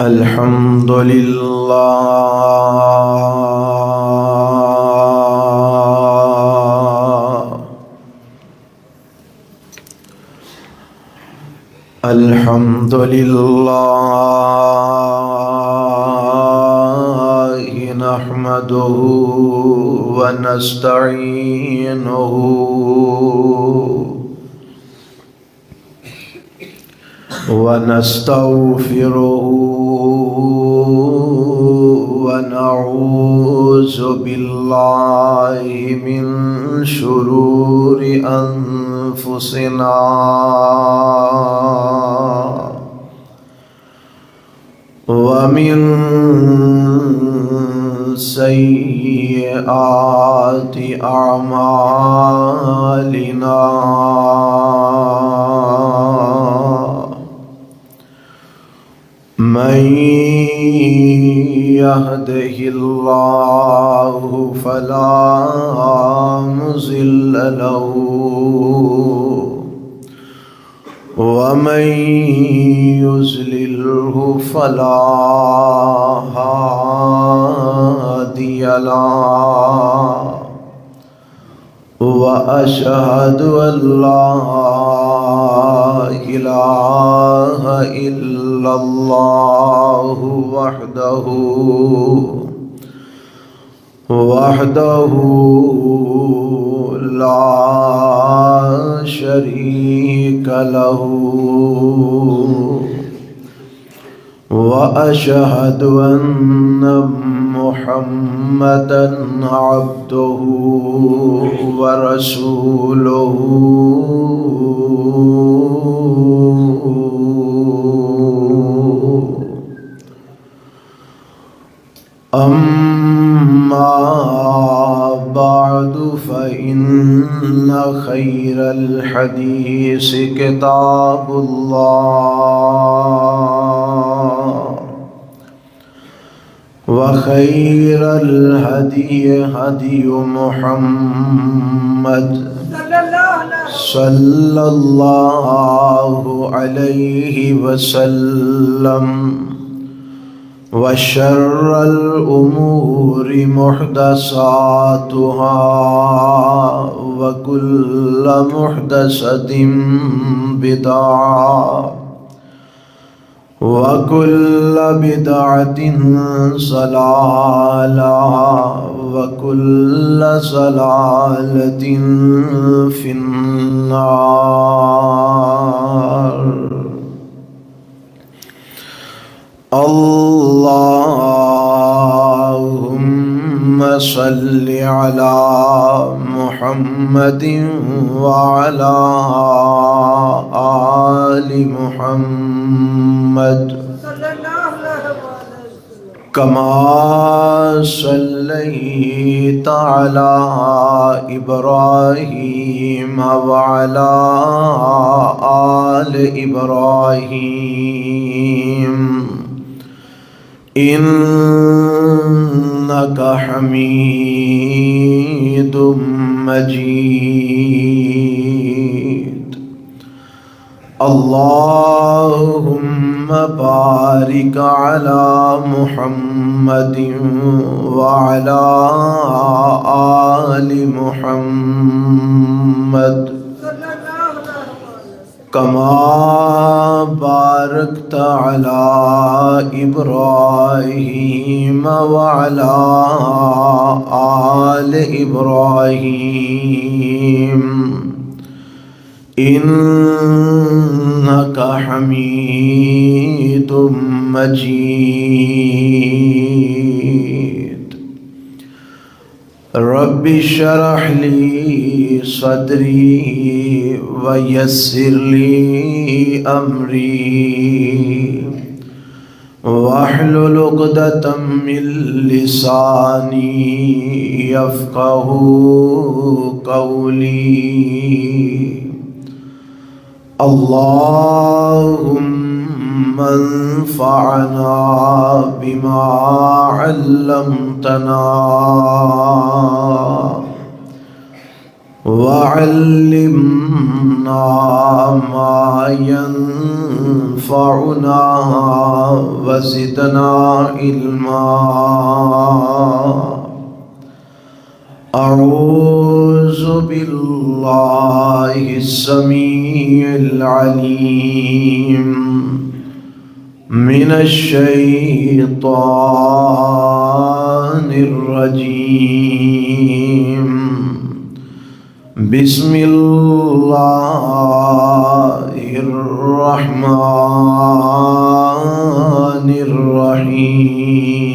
الحمد لله الحمد لله نحمده ونستعينه ونستغفره ونعوذ بالله من شرور أنفسنا ومن سيئات أعمالنا من يهده الله فلا مضل له ومن يضلله فلا هادي له وأشهد أن لا إله إلا الله وحده لا شريك له وأشهد أن محمدًا عبده ورسوله أما بعد فإن خير الحديث كتاب الله وخير الهدي هدي محمد صلى الله عليه وسلم وشر الأمور محدثاتها وكل محدثة بدعة وكل بدعة ضلالة وكل ضلالة في النار. اللهم صل على محمد وعلى آل محمد كما صليت على إبراهيم وعلى آل إبراهيم إنك حميد مجيد. اللهم بارك على محمد وعلى آل محمد كما باركت على إبراهيم وعلى آل إبراهيم إنك حميد مجيد. رب اشرح لي صدري ويسر لي أمري واحلل عقدة من لساني يفقه قولي. اللهم انفعنا بما علمتنا وعلمنا ما ينفعنا وزدنا علما. أعوذ بالله السميع العليم من الشيطان الرجيم. بسم الله الرحمن الرحيم.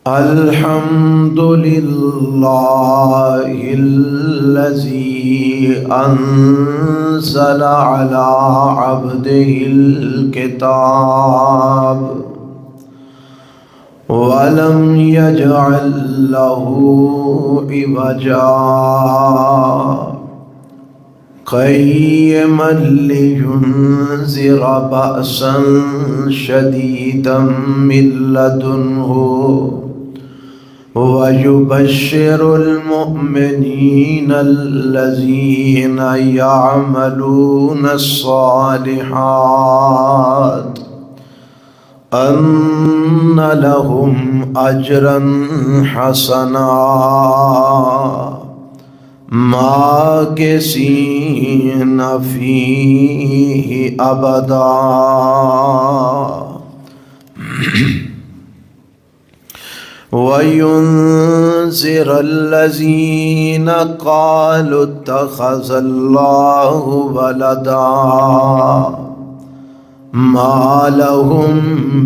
الحمد لله الذي أنزل على عبده الكتاب ولم يجعل له عوجا قيما لينذر بأسا شديدا من لدنه ويبشر المؤمنين الذين يعملون الصالحات أن لهم أجرا حسنا ماكثين فيه أبدا. وينذر الذين قالوا اتخذ الله ولدا ما لهم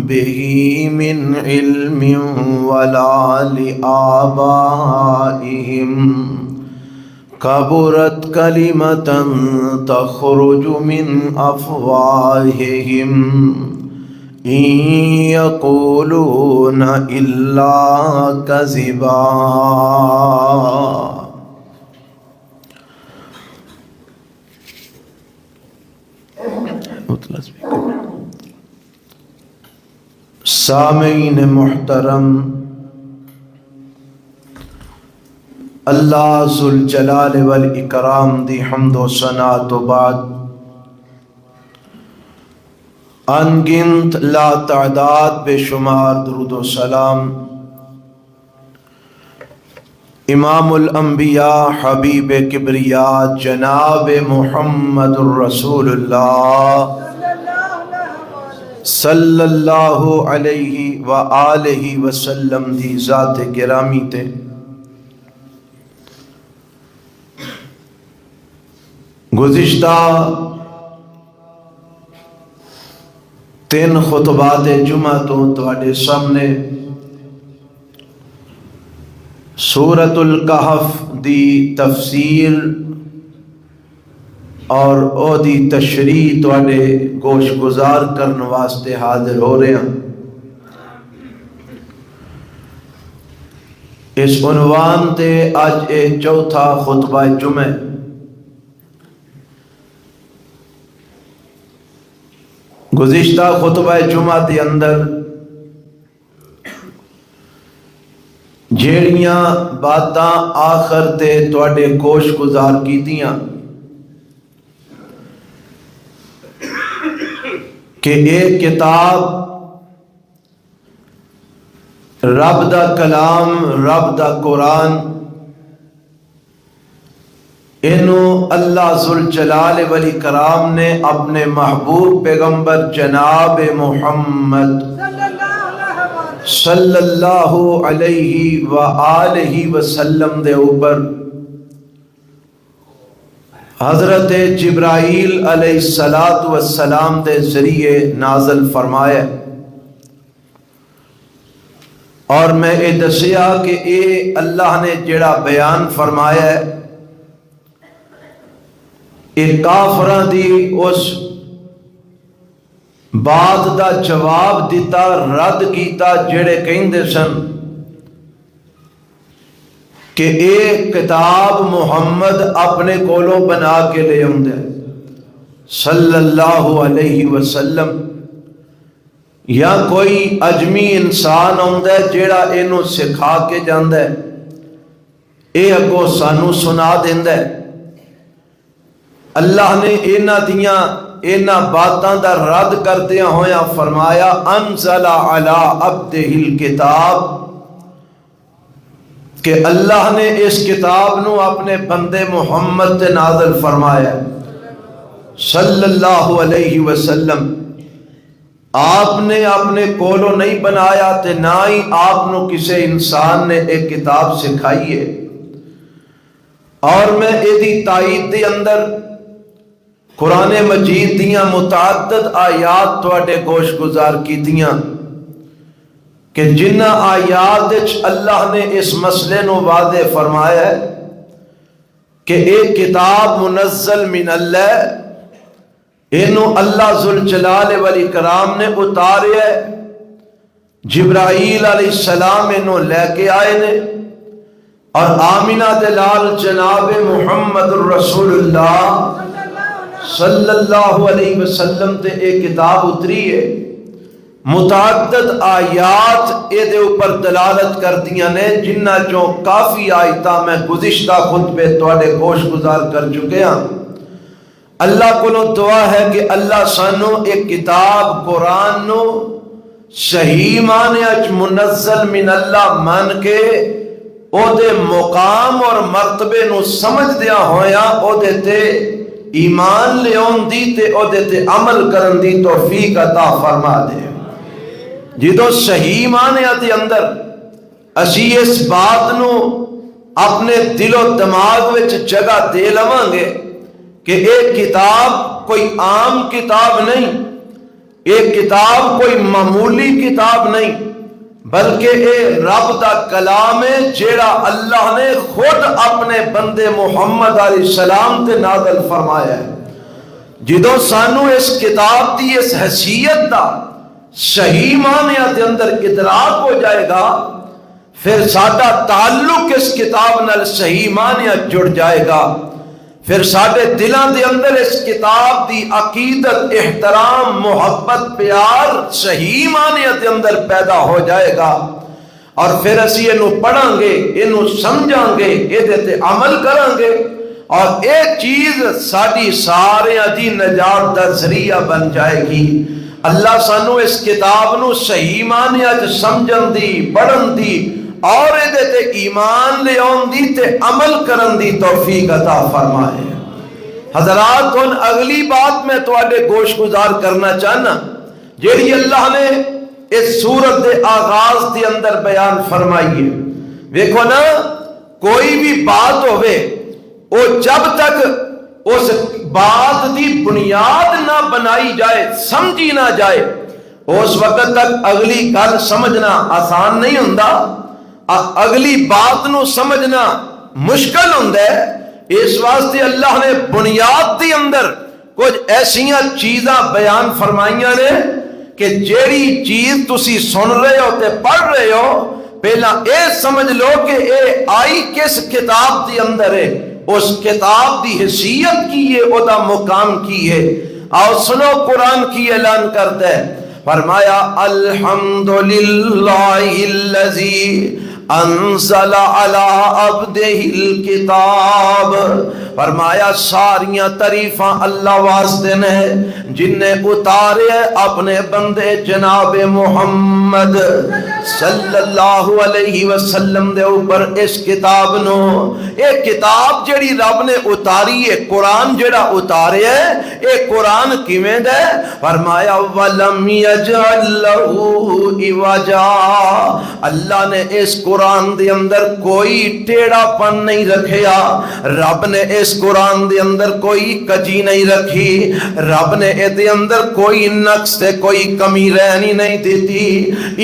به من علم ولا لآبائهم كبرت كلمة تخرج من أفواههم إن يقولون إلا كذبا. سامعین محترم، اللہ ذوالجلال والاکرام دی حمد و ثنا تو بعد انگنت لا تعداد بے شمار درود و سلام امام الانبیاء حبیب کبریا جناب محمد الرسول اللہ صلی اللہ علیہ وآلہ وسلم دی ذات گرامی تے گزشتہ 3 خطبات جمعہ تو تواڈے سامنے سورۃ الکہف دی تفسیر اور او دی تشریح تواڈے گوش گزار کرن واسطے حاضر ہو رہے ہیں. اس عنوان تے اج اے چوتھا خطبہ جمعہ. گزشتہ خطبہ جمعہ دے اندر جیڑیاں باتاں آخر تے تواڈے گوش گزار کیتیاں کہ ایک کتاب رب دا کلام، رب دا قرآن، انہوں اللہ ذوالجلال والاکرام نے اپنے محبوب پیغمبر جناب محمد صلی اللہ علیہ وآلہ وسلم دے اوپر حضرت جبرائیل علیہ السلام دے ذریعے نازل فرمایا. اور میں یہ دسیا کہ اے اللہ نے جڑا بیان فرمایا ہے اے کافراں دی اس بات دا جواب دیتا، رد کیتا جڑے کہندے سن کہ ایک کتاب محمد اپنے کولوں بنا کے لے آؤندے صلی اللہ علیہ وسلم، یا کوئی اجمی انسان آؤندا ہے جیڑا اینو سکھا کے جاندا ہے. اے اگو سانو سنا دیندا ہے۔ اللہ نے اینا باتاں دا رد کردیا ہویا فرمایا انزل علی عبدہ الکتاب، کہ اللہ نے اس کتاب نو اپنے بندے محمد تے نازل فرمایا صلی اللہ علیہ وسلم۔ آپ نے اپنے کولو نہیں بنایا تے نہ ہی آپ نو کسے انسان نے ایک کتاب سکھائی ہے۔ اور میں ایدی تائید دے اندر قرآن مجید دیاں متعدد آیات تواڈے گوش گزار کیتیاں کہ جنہ آیات وچ اللہ نے اس مسئلے نو واضح فرمایا ہے کہ ایک کتاب منزل من اللہ، اینو اللہ ذوالجلال والاکرام نے اتاریا ہے، جبرائیل علیہ السلام اینو لے کے آئے نے، اور آمینہ دلال جناب محمد الرسول اللہ صلی اللہ علیہ وسلم تے ایک کتاب اتری ہے۔ متعدد آیات اے دے اوپر دلالت کر دیاں نے، جنہ چوں کافی آیتاں میں گزشتہ خطبے تواڈے گوش گزار کر چکے ہاں۔ اللہ کو دعا ہے کہ اللہ سانو ایک کتاب قرآن نو صحیح معنی اچ منزل من اللہ مان کے او دے مقام اور مرتبے نو سمجھ دیا ہویا او دے تے ایمان لے اون دی تے او دے تے عمل کرن دی توفیق عطا فرما دے۔ جدو صحیح معنی دے اندر اسی اس بات نو اپنے دل و دماغ وچ جگہ دے لواں گے کہ ایک کتاب کوئی عام کتاب نہیں، ایک کتاب کوئی معمولی کتاب نہیں، بلکہ اے رب دا کلام ہے جیڑا اللہ نے خود اپنے بندے محمد علیہ السلام تے نازل فرمایا ہے۔ جدو سانو اس کتاب دی اس حیثیت دا صحیح معنی دے اندر ادراک ہو جائے گا، پھر ساڈا تعلق اس کتاب نال صحیح معنی جڑ جائے گا، پھر ساڈے دلاں دے اندر اس کتاب دی عقیدت، احترام، محبت، پیار صحیح معنی دے اندر پیدا ہو جائے گا، اور پھر اسی اینو پڑھاں گے، اینو سمجھاں گے، ایدے تے عمل کران گے، اور ایک چیز ساڈی سارے دی نجات دا ذریعہ بن جائے گی۔ اللہ سانو اس کتاب نو صحیح معنی وچ سمجھن دی، پڑھن دی، اور ایدے تے ایمان لے آن دی تے عمل کرن دی توفیق عطا فرمائے۔ حضرات ان اگلی بات میں تواڈے گوش گزار کرنا چاہنا جیڑی اللہ نے اس سورت دے آغاز دے اندر بیان فرمائی ہے۔ دیکھو نا، کوئی بھی بات ہوئے وہ جب تک اس بات دی بنیاد نہ بنائی جائے، سمجھی نہ جائے، اس وقت تک اگلی گل سمجھنا آسان نہیں ہوندا، اگلی بات نو سمجھنا مشکل ہوندا ہے۔ اس واسطے اللہ نے بنیاد دی اندر کچھ ایسیاں چیزاں بیان فرمائیاں نے کہ جیڑی چیز تسی سن رہے ہو تے پڑھ رہے ہو، پہلا اے سمجھ لو کہ اے آئی کس کتاب دی اندر ہے، اس کتاب دی حیثیت کی ہے، او دا مقام کی ہے۔ آؤ سنو قرآن کی اعلان کرتا ہے، فرمایا الحمدللہ الذی انزل علی عبدہ الکتاب، فرمایا ساریاں تعریفاں اللہ واسطے نے جن نے اتارے اپنے بندے جناب محمد صلی اللہ علیہ وسلم دے اوپر اس کتاب نو۔ ایک کتاب جڑی رب نے اتاری ہے، قرآن جڑا اتارے ہے، ایک قرآن کیویں دے؟ فرمایا وَلَمْ يَجْعَلْ لَهُ عِوَجًا، اللہ نے اس قرآن دے اندر کوئی ٹیڑھا پن نہیں رکھیا، رب نے اس قرآن دے اندر کوئی کجی نہیں رکھی، رب نے دے اندر کوئی نقص تے کوئی کمی رہنی نہیں دیتی۔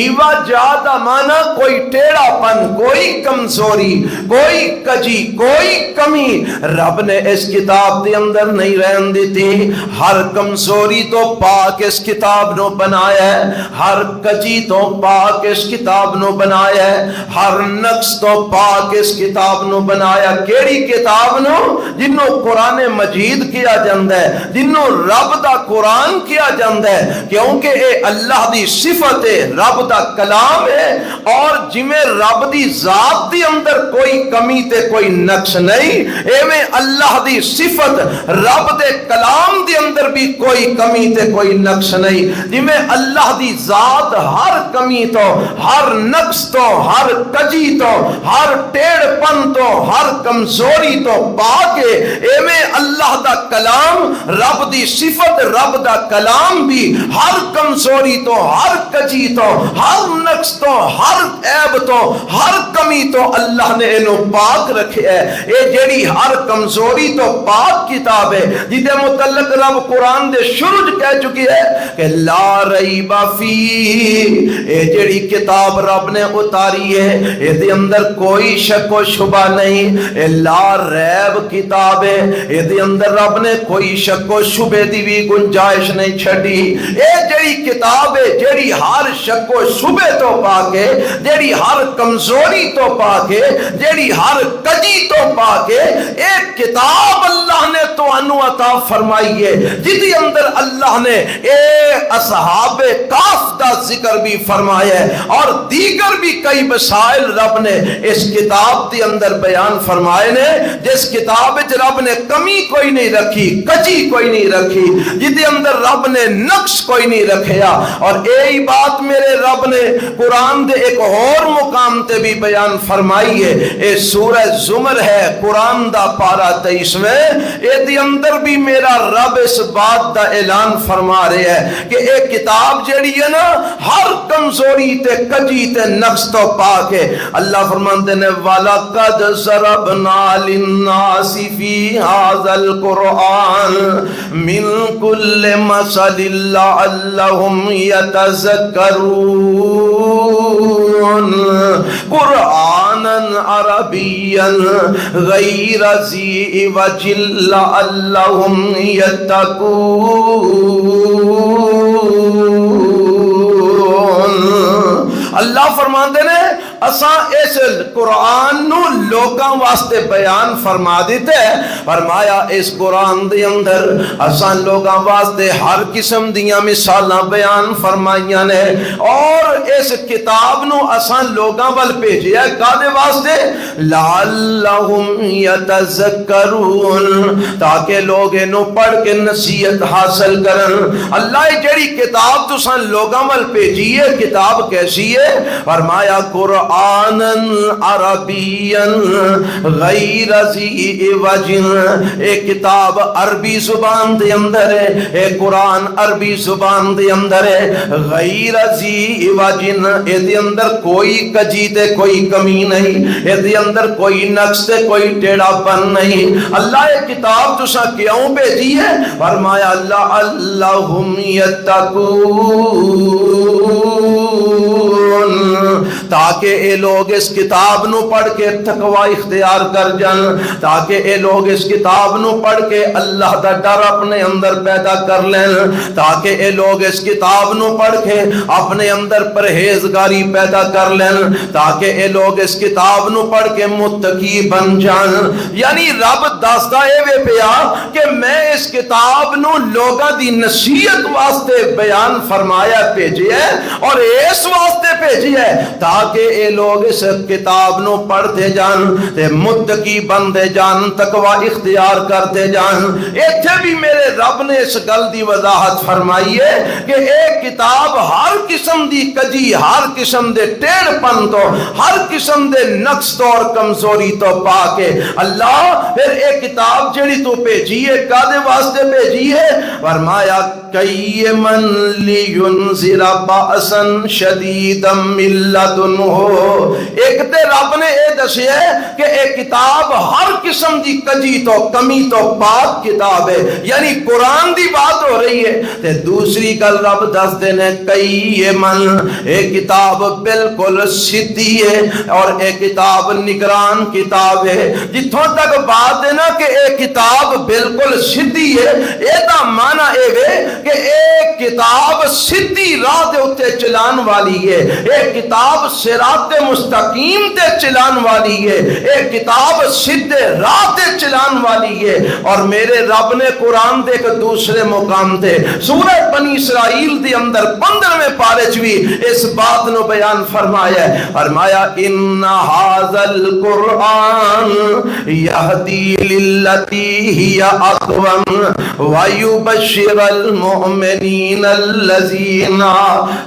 عوجا دا معنی کوئی ٹیڑھا پن، کوئی کمزوری، کوئی کجی، کوئی کمی رب نے اس کتاب دے اندر نہیں رہن دیتی۔ ہر کمزوری تو پاک اس کتاب نو بنایا ہے، ہر کجی تو پاک اس کتاب نو بنایا ہے، ہر نقص تو پاک اس کتاب نو بنایا. کیڑی کتاب نو؟ جنوں قرآن مجید کیا جاندہ ہے, جنوں رب دا قرآن کیا جاندہ ہے, کیونکہ اے اللہ دی صفت ہے, رب دا کلام ہے. اور جویں رب دی ذات دی اندر کوئی کمی تے کوئی نقص نہیں, ایویں اللہ دی صفت رب دے کلام دی اندر بھی کوئی کمی تے کوئی نقص نہیں. جویں اللہ دی ذات ہر کمی تو, ہر نقص تو, ہر کجی تو, ہر ٹیڑھ پن تو, ہر کمزوری تو پاک ہے, ایویں اللہ دا کلام رب دی صفت, رب دا کلام بھی ہر کمزوری تو, ہر کجی تو, ہر نقص تو, ہر عیب تو, ہر کمی تو اللہ نے انہوں پاک رکھے ہے. اے جیڑی ہر کمزوری تو پاک کتاب ہے, جیدے متعلق رب قرآن دے شروع کہہ چکی ہے کہ لا ریب فی, اے جیڑی کتاب رب نے اتاری ہے اے دے اندر کوئی شک و شبہ نہیں. اے لا ریب کتاب ہے, اے دے اندر رب نے کوئی شک و شبہ دی بھی گنجائش نہیں چھڑی. اے جیڑی کتاب ہے جیڑی ہر شک و شبہ تو پاک ہے, جیڑی ہر کمزوری تو پاک ہے, جیڑی ہر کجی تو پاک ہے. ایک کتاب اللہ نے تو انو عطا فرمائی ہے جدی اندر اللہ نے اے اصحاب کاف دا ذکر بھی فرمایا ہے, اور دیگر بھی کئی مسائل رب نے اس کتاب دی اندر بیان فرمائے نے, جس کتاب وچ رب نے کمی کوئی نہیں رکھی, کجی کوئی نہیں رکھی, جدی اندر رب نے نقص کوئی نہیں رکھیا. اور یہی بات میرے رب نے قرآن دے ایک اور مقام تے بھی بیان فرمائی ہے. اے سورہ زمر ہے, قرآن دا پارہ 23, اے دی اندر بھی میرا رب اس بات دا اعلان فرما رہے ہے کہ اے کتاب جیڑی ہے نا ہر کمزوری تے کجی تے نقص تو پاک ہے. اللہ فرماندے نے وَلَقَدْ ضَرَبْنَا لِلنَّاسِ فِي هَذَا الْقُرْآنِ مِنْ كُلِّ مَثَلٍ لَعَلَّهُمْ يَتَذَكَّرُونَ قرآناً عربياً غير ذي عوج لعلهم يتقون. اللہ فرماندے نے اساں اس قرآن نو لوگاں واسطے بیان فرما دیتے ہیں. فرمایا اس قرآن دے اندر اساں لوگاں واسطے ہر قسم دیاں مثالاں بیان فرمائیاں نے, اور اس کتاب نو اساں لوگاں ول بھیجیا ہے کادے واسطے؟ لعلہم یتذکرون, تاکہ لوگ انو پڑھ کے نصیحت حاصل کرن. اللہ جڑی کتاب تساں لوگاں ول بھیجی ہے, کتاب کیسی ہے؟ فرمایا قرآناً عربیاً غیر ذی عوج, ایک کتاب عربی زبان دے اندر ہے, ایک قرآن عربی زبان دے اندر ہے, غیر ذی عوج, اے دے اندر کوئی کجی تے کوئی کمی نہیں, اے دے اندر کوئی نقص تے کوئی ٹیڑھا پن نہیں. اللہ یہ کتاب تسا کیوں بھیجی ہے؟ فرمایا اللہ اللہم یتقون, تاکہ اے لوگ اس کتاب نو پڑھ کے تقوی اختیار کر جان, تاکہ اے لوگ اس کتاب نو پڑھ کے اللہ دا ڈر اپنے اندر پیدا کر لیں, تاکہ اے لوگ اس کتاب نو پڑھ کے اپنے اندر پرہیزگاری پیدا کر لیں, تاکہ اے لوگ اس کتاب نو پڑھ کے متقی بن جان. یعنی رب دسدا اے وے پیا کہ میں اس کتاب نو لوگاں دی نصیحت واسطے بیان فرمایا بھیجیا ہے, اور اس واسطے بھیجیا ہے تاکہ اے لوگ اس کتاب نو پڑھتے جان تے متقی بندے جان, تقوی اختیار کرتے جان. ایتھے بھی میرے رب نے اس گل دی وضاحت فرمائی ہے کہ اے کتاب ہر قسم دی کجی, ہر قسم دے ٹیڑھ پن تو, ہر قسم دے نقص تو اور کمزوری تو پاک ہے. اللہ پھر اے کتاب جڑی تو بھیجی ہے کادے واسطے بھیجی ہے؟ فرمایا قیمن لینذر بأسا شدیدا من لدنہ. ایک تے رب نے اے دسیا ہے کہ اے کتاب ہر قسم دی کجی تو کمی تو پاک کتاب ہے, یعنی قرآن دی بات ہو رہی ہے. تے دوسری گل رب دس دینے قیمن, اے کتاب بالکل سیدھی ہے اور اے کتاب نگران کتاب ہے. جتھوں تک بات ہے نا کہ اے کتاب بالکل سیدھی ہے, اے دا معنی اے وے کہ اے کتاب سیدھی راہ دے اتے چلان والی ہے, اے کتاب صراط مستقیم تے چلان والی ہے، اے کتاب سیدھے راہ تے چلان والی ہے۔ اور میرے رب نے قرآن دے ایک دوسرے مقام تے سورہ بنی اسرائیل دے اندر 15ویں پارے چ بھی اس بات نو بیان فرمایا ہے، فرمایا ان ھذا القرآن یہدی للتی ہی اقوم ویبشر المؤمنین الذین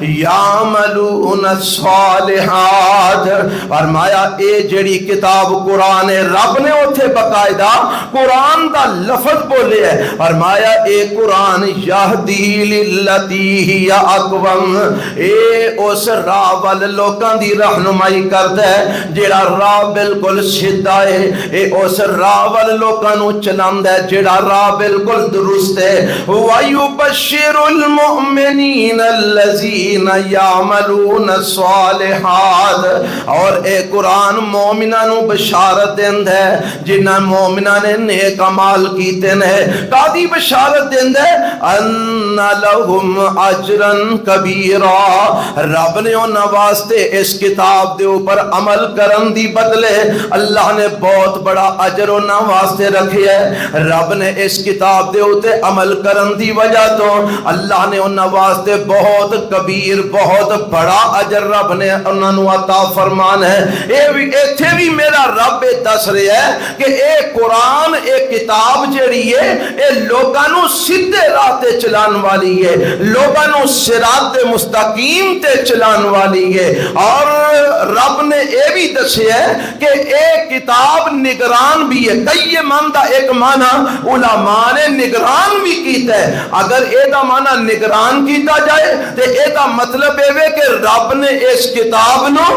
یعملون الصالحات۔ فرمایا اے جڑی کتاب قرآن ہے، رب نے اتھے باقاعدہ قرآن دا لفظ بولے ہے، فرمایا اے قرآن یہدی للتی ہی اقوم، اے اس راہ وال لوکاں دی رہنمائی کردا ہے جڑا راہ بالکل سیدھا ہے، اے اس راہ وال لوکاں نو چلاندا ہے جڑا راہ بالکل درست ہے۔ وَيُبَشِّرُ الْمُؤْمِنِينَ الَّذِينَ يَعْمَلُونَ الصَّالِحَاتِ، اور اے قرآن مومناں نو بشارت دیندا ہے جنہاں مومناں نے نیک اعمال کیتے نے، کادی بشارت دیندا ہے ان لہم اجرا کبیرا، رب نے انہاں واسطے اس کتاب دے اوپر عمل کرن دی بدلے اللہ نے بہت بڑا اجر انہاں واسطے رکھیا ہے۔ رب نے اس کتاب دے اوتے عمل کرن دی وجہ تو اللہ نے انہاں واسطے بہت کبیر بہت بڑا اجر رب نے انہاں نو عطا فرمان ہے۔ ایتھے بھی میرا رب دس رہا ہے کہ اے قرآن اے کتاب جڑی ہے اے لوگاں نو سیدھے راہ تے چلان والی ہے، لوگاں نو صراط مستقیم تے چلان والی ہے۔ اور رب نے اے بھی دسیا ہے کہ اے کتاب نگران بھی ہے۔ کئی معنی دا ایک معنی علماء نے نگران بھی کیتا ہے، اگر اے دا معنی نگران کیتا جائے تو اے دا مطلب ہے کہ رب نے اس کتاب نو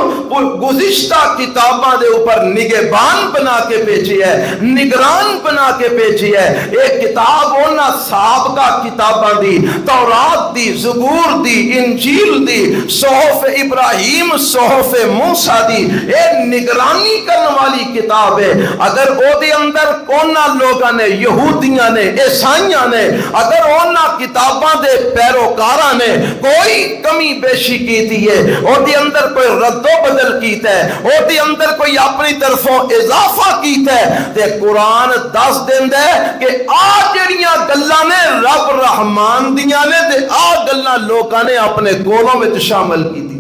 گزشتہ کتاباں دے اوپر نگہبان بنا کے بھیجی ہے، نگران بنا کے بھیجی ہے۔ اے کتاب انہاں سابقہ کتاباں دی، تورات دی، زبور دی، انجیل دی، صحف ابراہیم، صحف موسیٰ دی، اے نگرانی کرنے والی کتاب ہے۔ اگر او دے اندر انہاں لوگاں نے، یہودیاں نے، عیسائیاں نے، اگر انہاں کتاباں دے پیروکاراں نے کوئی کمی بیشی کیتی ہے، او دے اندر کوئی رد و بدل کیتا ہے، او دے اندر کوئی اپنی طرفوں اضافہ کیتا ہے، تے قرآن دس دیندا ہے کہ آ جڑیاں گلاں نے رب رحمان دیاں نے تے آ گلاں لوکاں نے اپنے کولوں وچ شامل کیتیاں۔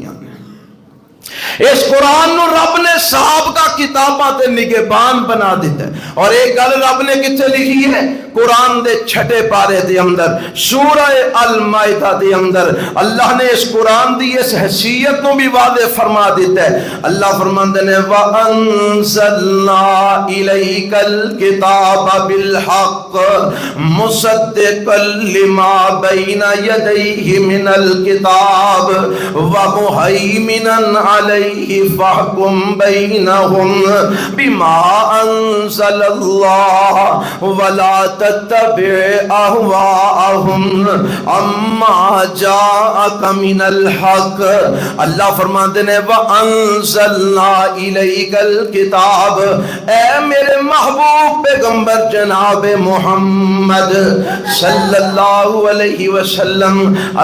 اس قرآن نو رب نے سابقہ کتاباں تے نگہبان بنا دیتا ہے۔ اور ایک گل رب نے کتنے لکھی ہے؟ قرآن دے چھٹے پارے دے اندر سورہ المائدہ دے اندر اللہ نے اس قرآن دی اس حیثیت کو بھی واضح فرما دیتا ہے۔ اللہ فرماندے نے وَأَنزَلْنَا إِلَيْكَ الْكِتَابَ بِالْحَقِّ مُصَدِّقًا لِمَا بَيْنَ يَدَيْهِ مِنَ الْكِتَابِ وَمُهَيْمِنًا عَلَيْهِ فَاحْكُم بَيْنَهُم بِمَا أَنزَلَ اللَّهُ وَلَا تتبع اهواءهم عما جاءك من الحق۔ اللہ فرماتے ہیں وانزلنا الیک الکتاب، اے میرے محبوب پیغمبر جناب محمد صلی اللہ علیہ وسلم،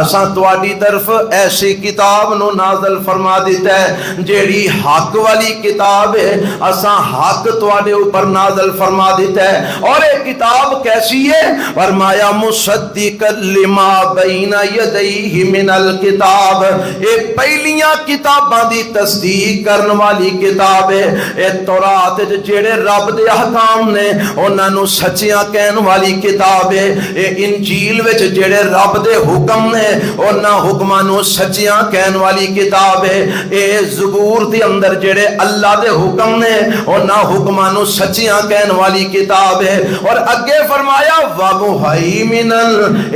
اساں تواڈی طرف ایسی کتاب نو نازل فرما دیتا ہے جیڑی حق والی کتاب ہے، اساں حق تواڈے اوپر نازل فرما دیتا ہے۔ اور ایک کتاب کیسی ہے؟ فرمایا مصدقا لما بین یدیہ من الکتاب، اے پہلیاں کتاباں دی تصدیق کرن والی کتاب ہے۔ اے تورات جڑے رب دے احکام نے انہاں نو سچیاں کہن والی کتاب ہے۔ اے انجیل وچ جڑے رب دے حکم نے انہاں حکماں نو سچیاں کہن والی کتاب ہے۔ اے زبور دے اندر جڑے اللہ دے حکم نے انہاں حکماں نو سچیاں کہن والی کتاب ہے۔ اور اگے فرمایا وَمُهَيْمِنًا،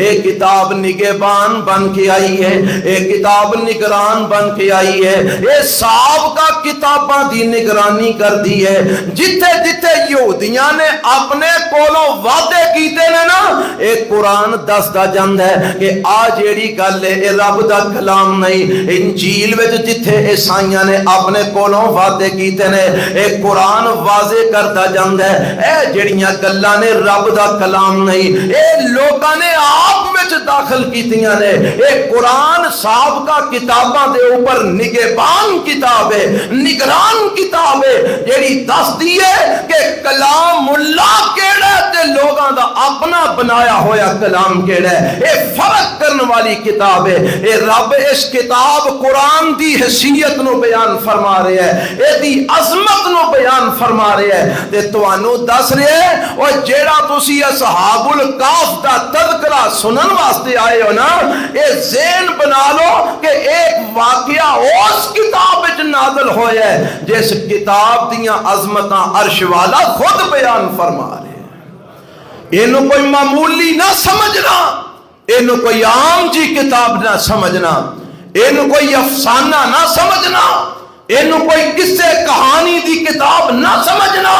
اے کتاب نگہبان بن کے آئی ہے، اے کتاب نگران بن کے آئی ہے۔ اے سابقہ کتاباں دی نگرانی کر دی ہے۔ جتھے جتھے یہودیاں نے اپنے کولوں وعدے کیتے نے نا، اے قرآن دسدا جاندا ہے کہ آ جیڑی گل ہے اے رب دا کلام نہیں۔ انجیل وچ جتھے عیسائیاں فرمائیاں نے اپنے کولوں وعدے کیتے نے اے قرآن واضح کرتا جاندا ہے اے جڑیاں گلاں نے رب دا کلام نہیں اے لوکاں نے آپ وچ داخل کیتیاں نے اے قرآن سابقہ کتاباں دے اوپر نگہبان کتاب ہے نگران کتاب ہے جیڑی دسدی ہے کہ کلام اللہ کیڑا ہے تے لوگاں دا اپنا بنایا ہویا کلام کیڑا ہے اے فرق کرن والی کتاب ہے اے رب اس کتاب قرآن دی حیثیت نو بیان فرما رہے ہیں اے دی عظمت نو بیان فرما رہے ہیں تے توانو دس رہے ہیں اور جیڑا تسی اصحاب الکاف دا تذکرہ سنن واسطے آئے ہو نا اے ذہن بنا لو کہ ایک واقعہ اس کتاب وچ نازل ہویا ہے جس کتاب دیاں عظمتاں عرش والا خود بیان فرما رہے ہیں اینو کوئی معمولی نہ سمجھنا اینو کوئی عام جی کتاب نہ سمجھنا اینو کوئی افسانہ نہ سمجھنا اینو کوئی قصے کہانی دی کتاب نہ سمجھنا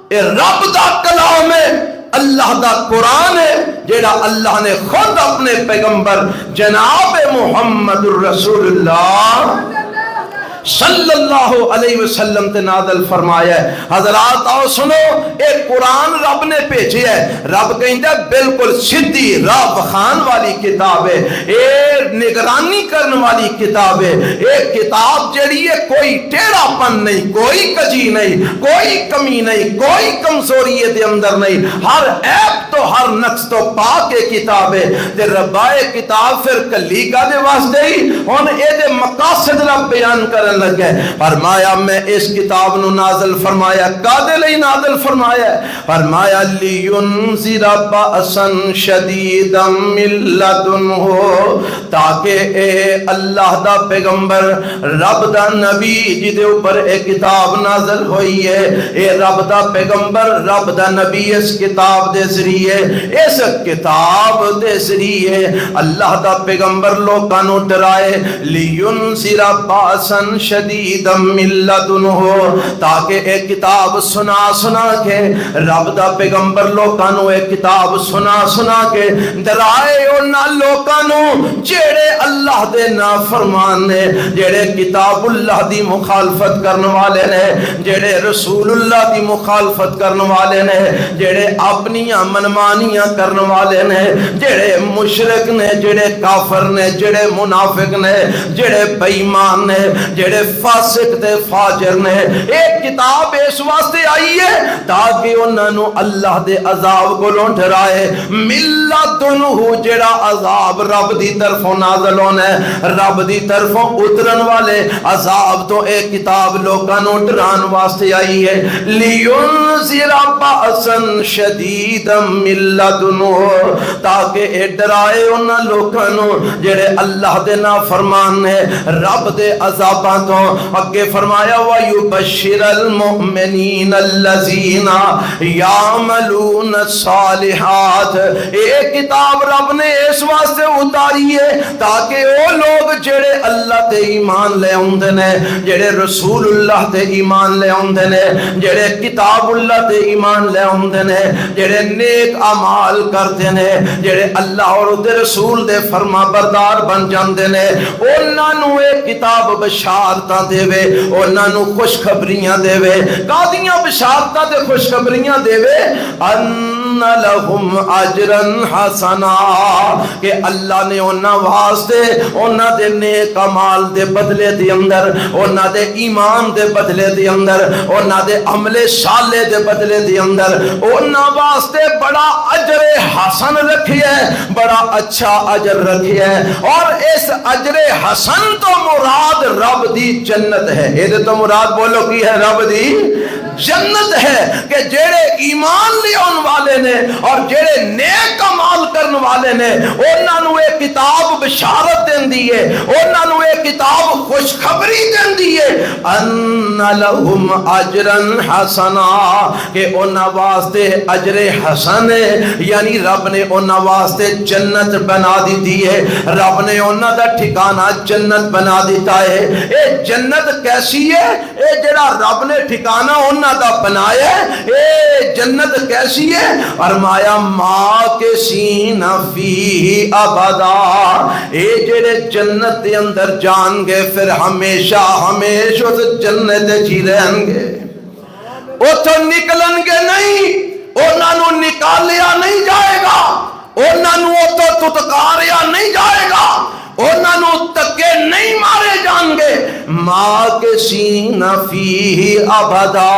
اے رب دا کلام ہے اللہ دا قرآن ہے جیڑا اللہ نے خود اپنے پیغمبر جناب محمد الرسول اللہ صلی اللہ علیہ وسلم تے نازل فرمایا ہے حضرات آؤ سنو اے قرآن رب نے بھیجے ہے رب کہندا ہے بالکل سیدھی راہ بخان والی کتاب ہے اے نگرانی کرنے والی کتاب ہے اے کتاب جڑی ہے کوئی ٹیڑھا پن نہیں کوئی کجی نہیں کوئی کمی نہیں کوئی کمزوری دے اندر نہیں ہر عیب تو ہر نقص تو پاک کتاب ہے تے ربائے کتاب پھر کلی کا دے واسطے ہی ہن اے دے مقاصد رب بیان کرن لگے فرمایا میں اس کتاب نو نازل فرمایا کادے لئی نازل فرمایا فرمایا لینذر بأسا شدیدا من لدنہ تاکہ اے اللہ دا پیغمبر رب دا نبی جدے اوپر اے کتاب نازل ہوئی ہے اے رب دا پیغمبر رب دا نبی اس کتاب دے ذریعے اس کتاب دے ذریعے اللہ دا پیغمبر لوکاں نو ڈرائے لینذر بأسا شدید من لدنہ تاکہ ایک کتاب سنا کے رب دا پیغمبر لوکاں نو ایک کتاب سنا کے ڈرائے انہاں لوکاں نو جڑے اللہ دے نافرمان نے جڑے کتاب اللہ دی مخالفت کرنے والے نے جڑے رسول اللہ دی مخالفت کرنے والے نے جڑے اپنیاں منمانیاں کرنے والے نے جڑے مشرک نے جڑے کافر نے جڑے منافق نے جڑے بے ایمان نے جڑے فاسق تے فاجر نے ایک کتاب اس واسطے آئی ہے تاکہ انہاں نو اللہ دے عذاب کولوں ڈرائے ملتنہ جڑا عذاب رب دی طرفوں نازل ہونا ہے رب دی طرفوں اترن والے عذاب تو ایک کتاب لوکاں نو ڈران واسطے آئی ہے لینذر بأسا شدیدا من لدنہ تاکہ اے ڈرائے انہاں لوکاں نو جڑے اللہ دے نافرمان نے رب دے عذاباں تو اگے فرمایا وَيُبَشِّرَ الْمُؤْمِنِينَ الَّذِينَ يَعْمَلُونَ الصَّالِحَاتِ ایک کتاب رب نے اس واسطے اتاری ہے تاکہ وہ لوگ جڑے اللہ تے ایمان لے آندے نے جڑے رسول اللہ تے ایمان لے آندے نے جڑے کتاب اللہ تے ایمان لے آندے نے جڑے نیک اعمال کرتے نے جڑے اللہ اور دے رسول دے فرما بردار بن جاندے نے انہاں نو ایک کتاب بشارتاں دے وے انہاں نو خوشخبریاں دے وے کادیاں بشارتاں تے خوشخبریاں دے وے ان لہم اجرا حسنا کہ اللہ نے انہاں واسطے انہاں دے نیک اعمال دے بدلے دے اندر انہاں دے ایمان دے بدلے دے اندر انہاں دے عمل صالح دے بدلے دے اندر انہاں واسطے بڑا اجر حسن رکھیا ہے بڑا اچھا اجر رکھیا ہے اور اس اجر حسن تو مراد رب دی جنت ہے یہ تو مراد بولو کی ہے رب دی جنت ہے کہ جڑے ایمان لے آن والے نے اور جڑے نیک اعمال کرنے والے نے انہاں نو ایک کتاب بشارت دیندی ہے انہاں نو ایک کتاب خوشخبری دیندی ہے ان لہم اجرا حسنا کہ انہاں واسطے اجر حسن ہے یعنی رب نے انہاں واسطے جنت بنا دی ہے رب نے انہاں دا ٹھکانہ جنت بنا دیتا ہے اے جنت کیسی ہے اے جڑا رب نے ٹھکانہ انہاں دا بنایا اے جنت کیسی ہے فرمایا ماں کے سین فیہ ابدا، اے جڑے جنت دے اندر جان گے پھر ہمیشہ ہمیشہ اس جنت جی رہن گے، اتھوں نکلن گے نہیں، انہاں نو نکالیا نہیں جائے گا، انہاں نو اتھوں تتکاریا نہیں جائے گا، انہاں نو تکے نہیں مارے جان گے، ماکثین فیہ ابدا،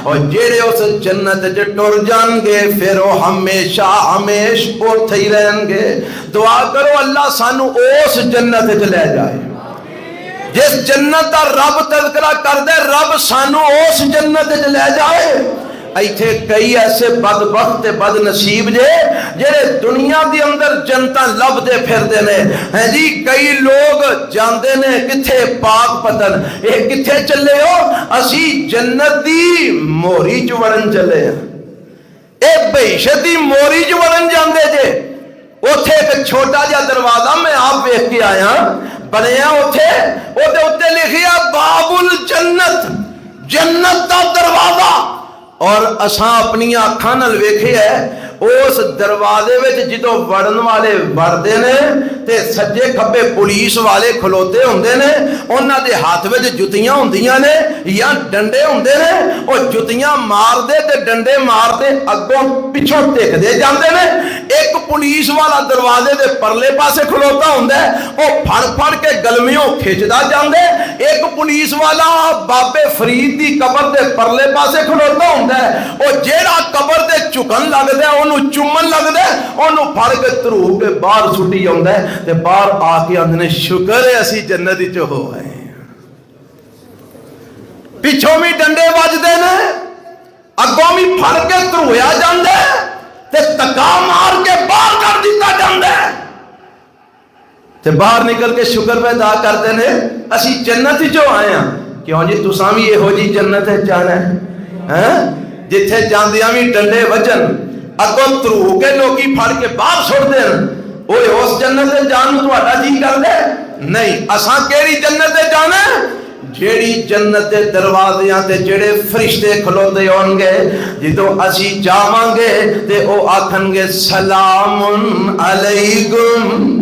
اور جڑے اس جنت چ ٹر جان گے پھر وہ ہمیشہ ہمیش اوتھے ہی رہن گے۔ دعا کرو اللہ سانو اس جنت چ لے جائے، جس جنت دا رب تذکرہ کر دے، رب سانو اس جنت چ لے جائے۔ ایتھے کئی ایسے بدبخت بد نصیب جڑے دنیا دی اندر جنتا لب دے پھر دے نے، ہیں جی کئی لوگ جاندے نے کتھے پاک پتن، اے کتھے چلے ہو؟ اسی جنت دی موری چ وڑن چلے ہیں، اے بہشت دی موری چ وڑن جاندے جے، اوتھے ایک چھوٹا جا دروازہ میں آپ دیکھ کے آیا بنیا، اوتھے اوتے اوتے لکھیا باب الجنت، جنت دا دروازہ، اور اساں اپنی آنکھاں نال ویکھے ہے اس دروازے وچ جدوں وڑن والے وڑدے نے تے سجے کھبے پولیس والے کھلوتے ہوندے نے، انہاں دے ہاتھ وچ جُتیاں ہوندیاں نے یا ڈنڈے ہوندے نے، او جُتیاں مار دے تے ڈنڈے مار دے اگوں پچھوں ٹک دے جاندے نے۔ ایک پولیس والا دروازے دے پرلے پاسے کھلوتا ہوندا ہے، او پھڑ پھڑ کے گلمیوں کھچدا جاندے، ایک پولیس والا بابے فرید دی قبر دے پرلے پاسے کھلوتا ہوندا ہے، او جیڑا قبر دے چکن لگدا ہے انہوں چومن لگدا ہے، انہوں پھڑ کے ترو کے باہر سٹی آوندا ہے تے باہر آ کے آندے نے شکر ہے اسی جنت وچ ہو آئے۔ پچھوں بھی ڈنڈے وجدے نے، اگوں بھی پھڑ کے ترویا جاندا ہے تے تکا مار کے باہر کر دیتا جاندا ہے تے باہر نکل کے شکر پیدا کرتے نے اسی جنت وچ آئے ہاں۔ کیوں جی تساں بھی یہو جی جنت جانا ہے، جتھے جاندیاں بھی ڈنڈے وجن اگوں ترو کے لوکی پھڑ کے باہر چھوڑ دین، اوے اس جنت سے جان تو اٹھا جی کر دے نہیں۔ اساں کیڑی جنت سے جانا ہے؟ جیڑی جنت دے دروازیاں تے جڑے فرشتے کھلوتے ہون گے، جدوں اسی جاواں گے تے او آکھن گے سلام علیکم،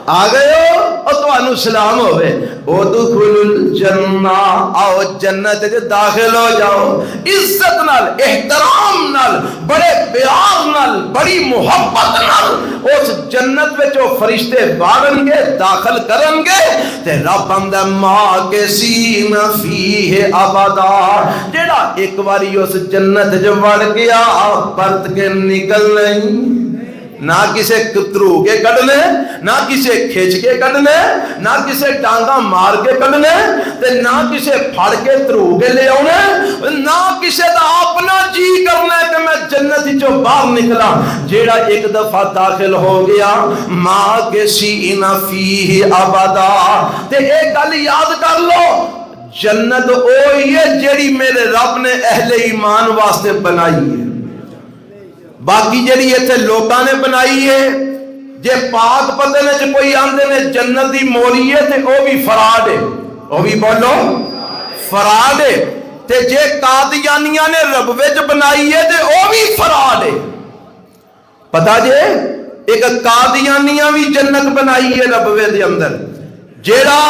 آ گئے ہو اور تمہانوں سلام ہوئے، ادخلوا الجنہ، آؤ جنت کے داخل ہو جاؤ، عزت نال احترام نال بڑے پیار نال بڑی محبت نال اس جنت میں جو فرشتے بارن گے داخل کرن گے تے رب اندر ماکثین فیہ ابدا، جڑا ایک باری اس جنت جو وڑ گیا پرت کے نکل نہیں، نہ کسے کترو کے کڑنے، نہ کسے کھیچ کے کڑنے، نہ کسے ٹانگا مار کے کڑنے، تے نہ کسے پھڑ کے ترو کے لے آنے، نہ کسے دا اپنا جی کرنے کہ میں جنت جو باہر نکلا۔ جیڑا ایک دفعہ داخل ہو گیا ماکثین فیہ ابدا، تے ایک گل یاد کر لو، جنت اوہی ہے جیڑی میرے رب نے اہل ایمان واسطے بنائی ہے، باقی جڑی ایتھے لوکاں نے بنائی ہے، جے پاک پتے نے جو کوئی آندے نے جنت دی موری ہے تے او بھی فراڈ ہے، او بھی بولو فراڈ ہے، تے جے قادیانیاں نے ربوے جو بنائی ہے تے او بھی فراڈ ہے۔ پتا جے ایک قادیانیاں بھی جنت بنائی ہے ربوے دے اندر، جیڑا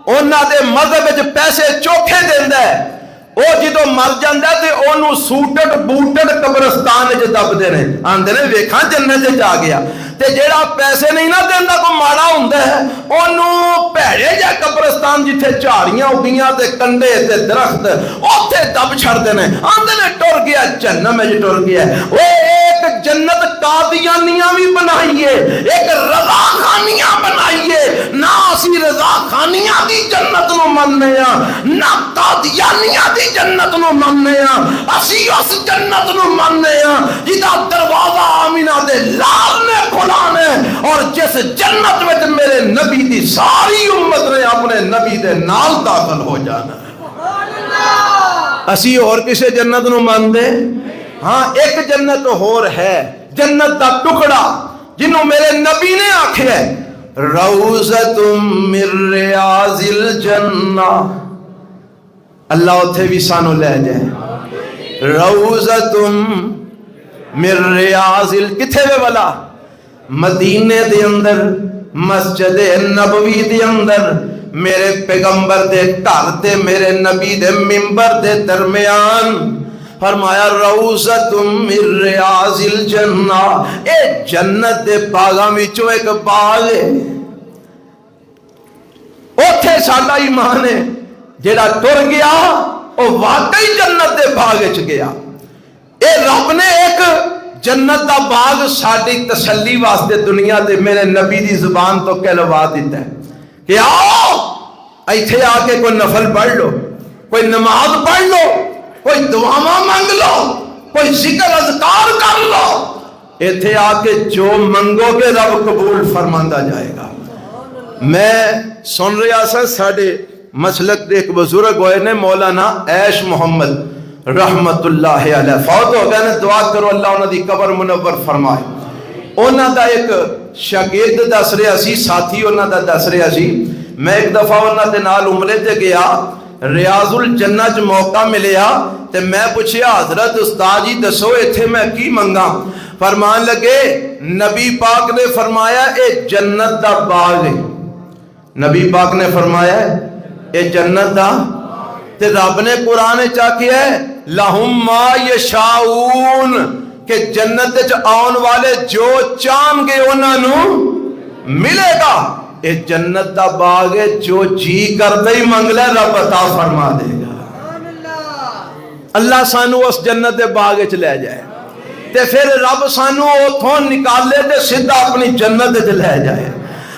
انہاں دے مذہب وچ پیسے چوکھے دیندا ہے، او جدو مر جاندا تے اونوں سوٹڑ بوٹڑ قبرستان وچ دبدے نے، آندے نے ویکھاں جنت وچ آ گیا، تے جیڑا پیسے نہیں نہ دیندا کو ماڑا ہوندا ہے اونوں بھڑے جا قبرستان جتھے جھاڑیاں اگیاں تے کنڈے تے درخت اوتھے دب چھڑدے نے، آندے نے ٹر گیا جہنم وچ ٹر گیا۔ او ایک جنت قادیانیاں بھی بنائی ہے، ایک رضا خانیاں بنائی ہے، نہ اسی رضا خانیاں دی جنت نو مننے ہاں نہ قادیانیاں دی جنت نو مننے ہاں، اسی اس جنت نو مننے ہاں جدا دروازہ آمینہ دے لال نے کھلانے، اور جس جنت میں میرے نبی دی ساری امت نے اپنے نبی دے نال داخل ہو جانا ہے۔ اسی اور کسے جنت نو مان دے؟ ہاں ایک جنت اور ہے، جنت دا ٹکڑا جنہوں میرے نبی نے آکھے ہے روضۃ من ریاض الجنہ، اللہ اتھے بھی سانو لے جائے، روضۃ من ریاض کتھے وے والا مدینے دے اندر مسجد نبوی دے اندر میرے پیغمبر دے گھر تے میرے نبی دے منبر دے درمیان فرمایا روضۃ من ریاض الجنہ، اے جنت دے باغاں وچوں ایک باغ ہے، اوتھے ساڈا ایمان ہے جیڑا ٹر گیا او واقعی جنت دے باغ وچ گیا۔ اے رب نے ایک جنت دا باغ ساڈی تسلی واسطے دنیا دے میرے نبی دی زبان تو کہلوا دیتا ہے کہ آؤ ایتھے آ کے کوئی نفل پڑھ لو، کوئی نماز پڑھ لو، کوئی دعاواں مانگ لو، کوئی ذکر اذکار کر لو، ایتھے آ کے جو منگو گے رب قبول فرماندا جائے گا۔ میں سن رہا سا ساڈے مسلک دے ایک بزرگ ہوئے نے مولانا عیش محمد رحمت اللہ علیہ، فوت ہو گئے نے، دعا کرو اللہ انہاں دی قبر منور فرمائے۔ انہاں دا ایک شاگرد دس رہا سی، ساتھی انہاں دا دس رہا سی، میں ایک دفعہ انہاں دے نال عمرے تے گیا، ریاض الجنہ چ موقع ملیا تے میں پوچھیا حضرت استاد جی دسو ایتھے میں کی منگا؟ فرمان لگے نبی پاک نے فرمایا اے جنت دا باغ ہے، نبی پاک نے فرمایا اے جنت دا، تے رب نے قرآن چاکیا ہے لہم ما یشاؤون کہ جنت وچ آن والے جو چاہن گے انہاں نوں ملے گا۔ اے جنت دا باغ ہے، جو جی کرتے ہی منگ لے رب عطا فرما دے گا۔ اللہ سانو اس جنت دے باغ وچ لے جائے تے پھر رب سانو اوتھوں نکالے تے سیدھا اپنی جنت وچ لے جائے۔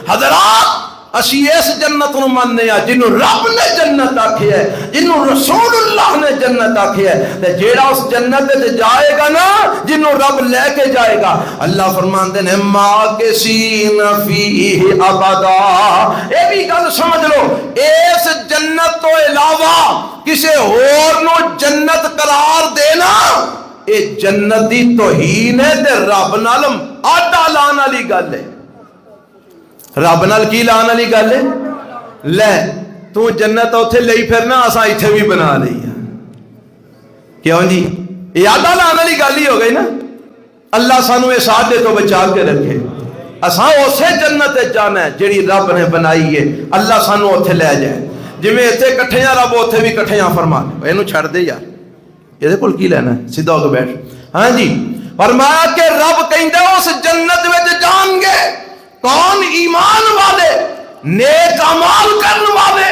حضرات اسی اس جنت نو مننے ہاں جنوں رب نے جنت آکھیا ہے، جنوں رسول اللہ نے جنت آکھیا ہے، تے جیڑا اس جنت تے جائے گا نا جنوں رب لے کے جائے گا، اللہ فرماندے نے ماکثین فیہ ابدا۔ اے بھی گل سمجھ لو اس جنت تو علاوہ کسے اور نو جنت قرار دینا اے جنت دی توہین ہے تے رب نال آڈا لان والی گل ہے۔ رب نال کی لان والی گل ہے؟ لے تو جنت اوتھے لئی پھرنا اساں ایتھے بھی بنا لئی ہے، کیوں جی؟ یہ آڈا لان والی گل ہی ہو گئی نا۔ اللہ سانو اس آڈے تو بچا کے رکھے، اساں اسے جنت جانا ہے جیڑی رب نے بنائی ہے، اللہ سانو اوتھے لے جائے۔ جویں ایتھے کٹھیاں رب اوتھے بھی کٹھیاں فرما دے، اینو چھڑ دے یار، یہ کول کی لینا ہے، سیدھا ہو کے بیٹھ۔ ہاں جی فرمایا کہ رب کہندا اس جنت وچ جان گے کون؟ ایمان والے، نیک اعمال کرن والے،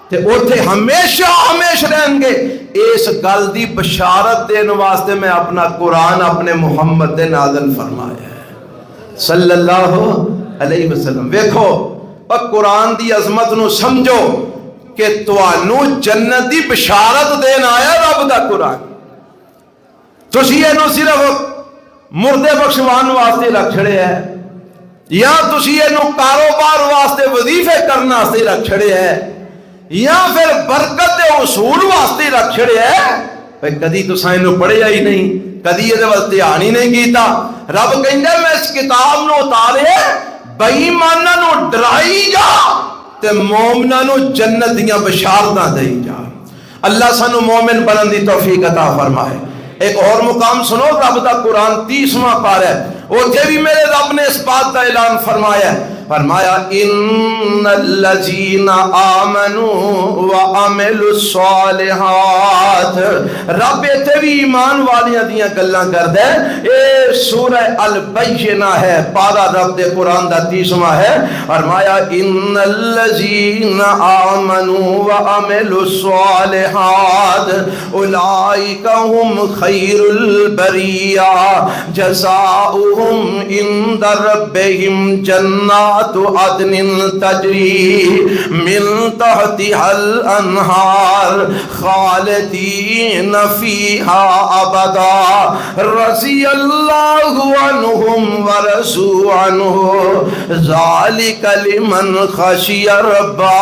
تے اوتھے ہمیشہ ہمیشہ رہیں گے۔ اس گل دی بشارت دین واسطے میں اپنا قرآن اپنے محمد دے نازل فرمایا ہے صلی اللہ علیہ وسلم۔ ویکھو قرآن دی عظمت نو سمجھو کہ تانوں جنت دی بشارت دین آیا رب دا قرآن، تسی اینو صرف مردے بخشوان واسطے رکھ چھڑے ہے، یا تسی اینو کاروبار واسطے وظیفے کرنا واسطے رکھ چھڑے ہے، یا پھر برکت دے اصول واسطے رکھ چھڑے ہے۔ کدی تساں اینو پڑھیا ہی نہیں، کدی یہ واسطے دھیان ہی نہیں کیتا۔ رب کہندا میں اس کتاب نو اتارے بے ایماناں نو ڈرائی جا تے مومناں نو جنت دیاں بشارتاں دئی جا۔ اللہ سانو مومن بنن دی توفیق عطا فرمائے۔ ایک اور مقام سنو رب دا قرآن 30واں پارہ ہے، اوتھے بھی میرے رب نے اس بات کا اعلان فرمایا ہے، فرمایا ان الذین آمنوا وعملوا الصالحات۔ رب ایتھے بھی ایمان والیاں دیاں گلاں کردا ہے۔ اے سورہ البینہ ہے، پارہ رب دے قرآن دا 30واں ہے، فرمایا ان الذین آمنوا وعملوا الصالحات اولئک هم خیر البریہ جزاؤہم عند ربہم جنات عدن تجری من تحتها الانہار خالدین فیہا ابدا رضی اللہ عنہم ورضوا عنہ ذالک لمن خشی ربا۔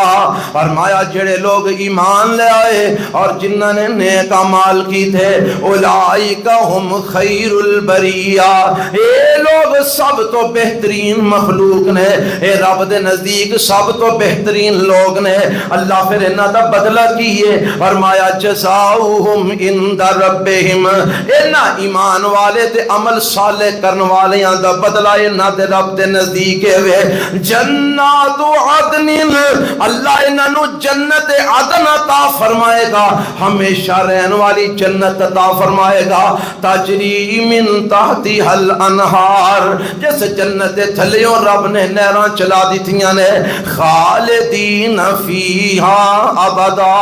فرمایا جڑے لوگ ایمان لے آئے اور جنہوں نے نیک اعمال کی تھے اولئک ہم خیر البریہ، اے لوگ سب تو بہترین مخلوق نے، اے رب دے نزدیک سب تو بہترین لوگ نے۔ اللہ پھر انہاں دا بدلہ کیے، فرمایا جزاؤہم عند ربہم، انہاں ایمان والے تے عمل صالح کرن والیاں دا بدلہ انہاں دے رب دے نزدیک ہے جنات عدن، اللہ انہاں نو جنت عدن عطا فرمائے گا، ہمیشہ رہن والی جنت عطا فرمائے گا، تجری من تحتها الانہار، جس جنت تھلیوں رب نے نہراں چلا دیتیاں نے، خالدین فیہا ابدا،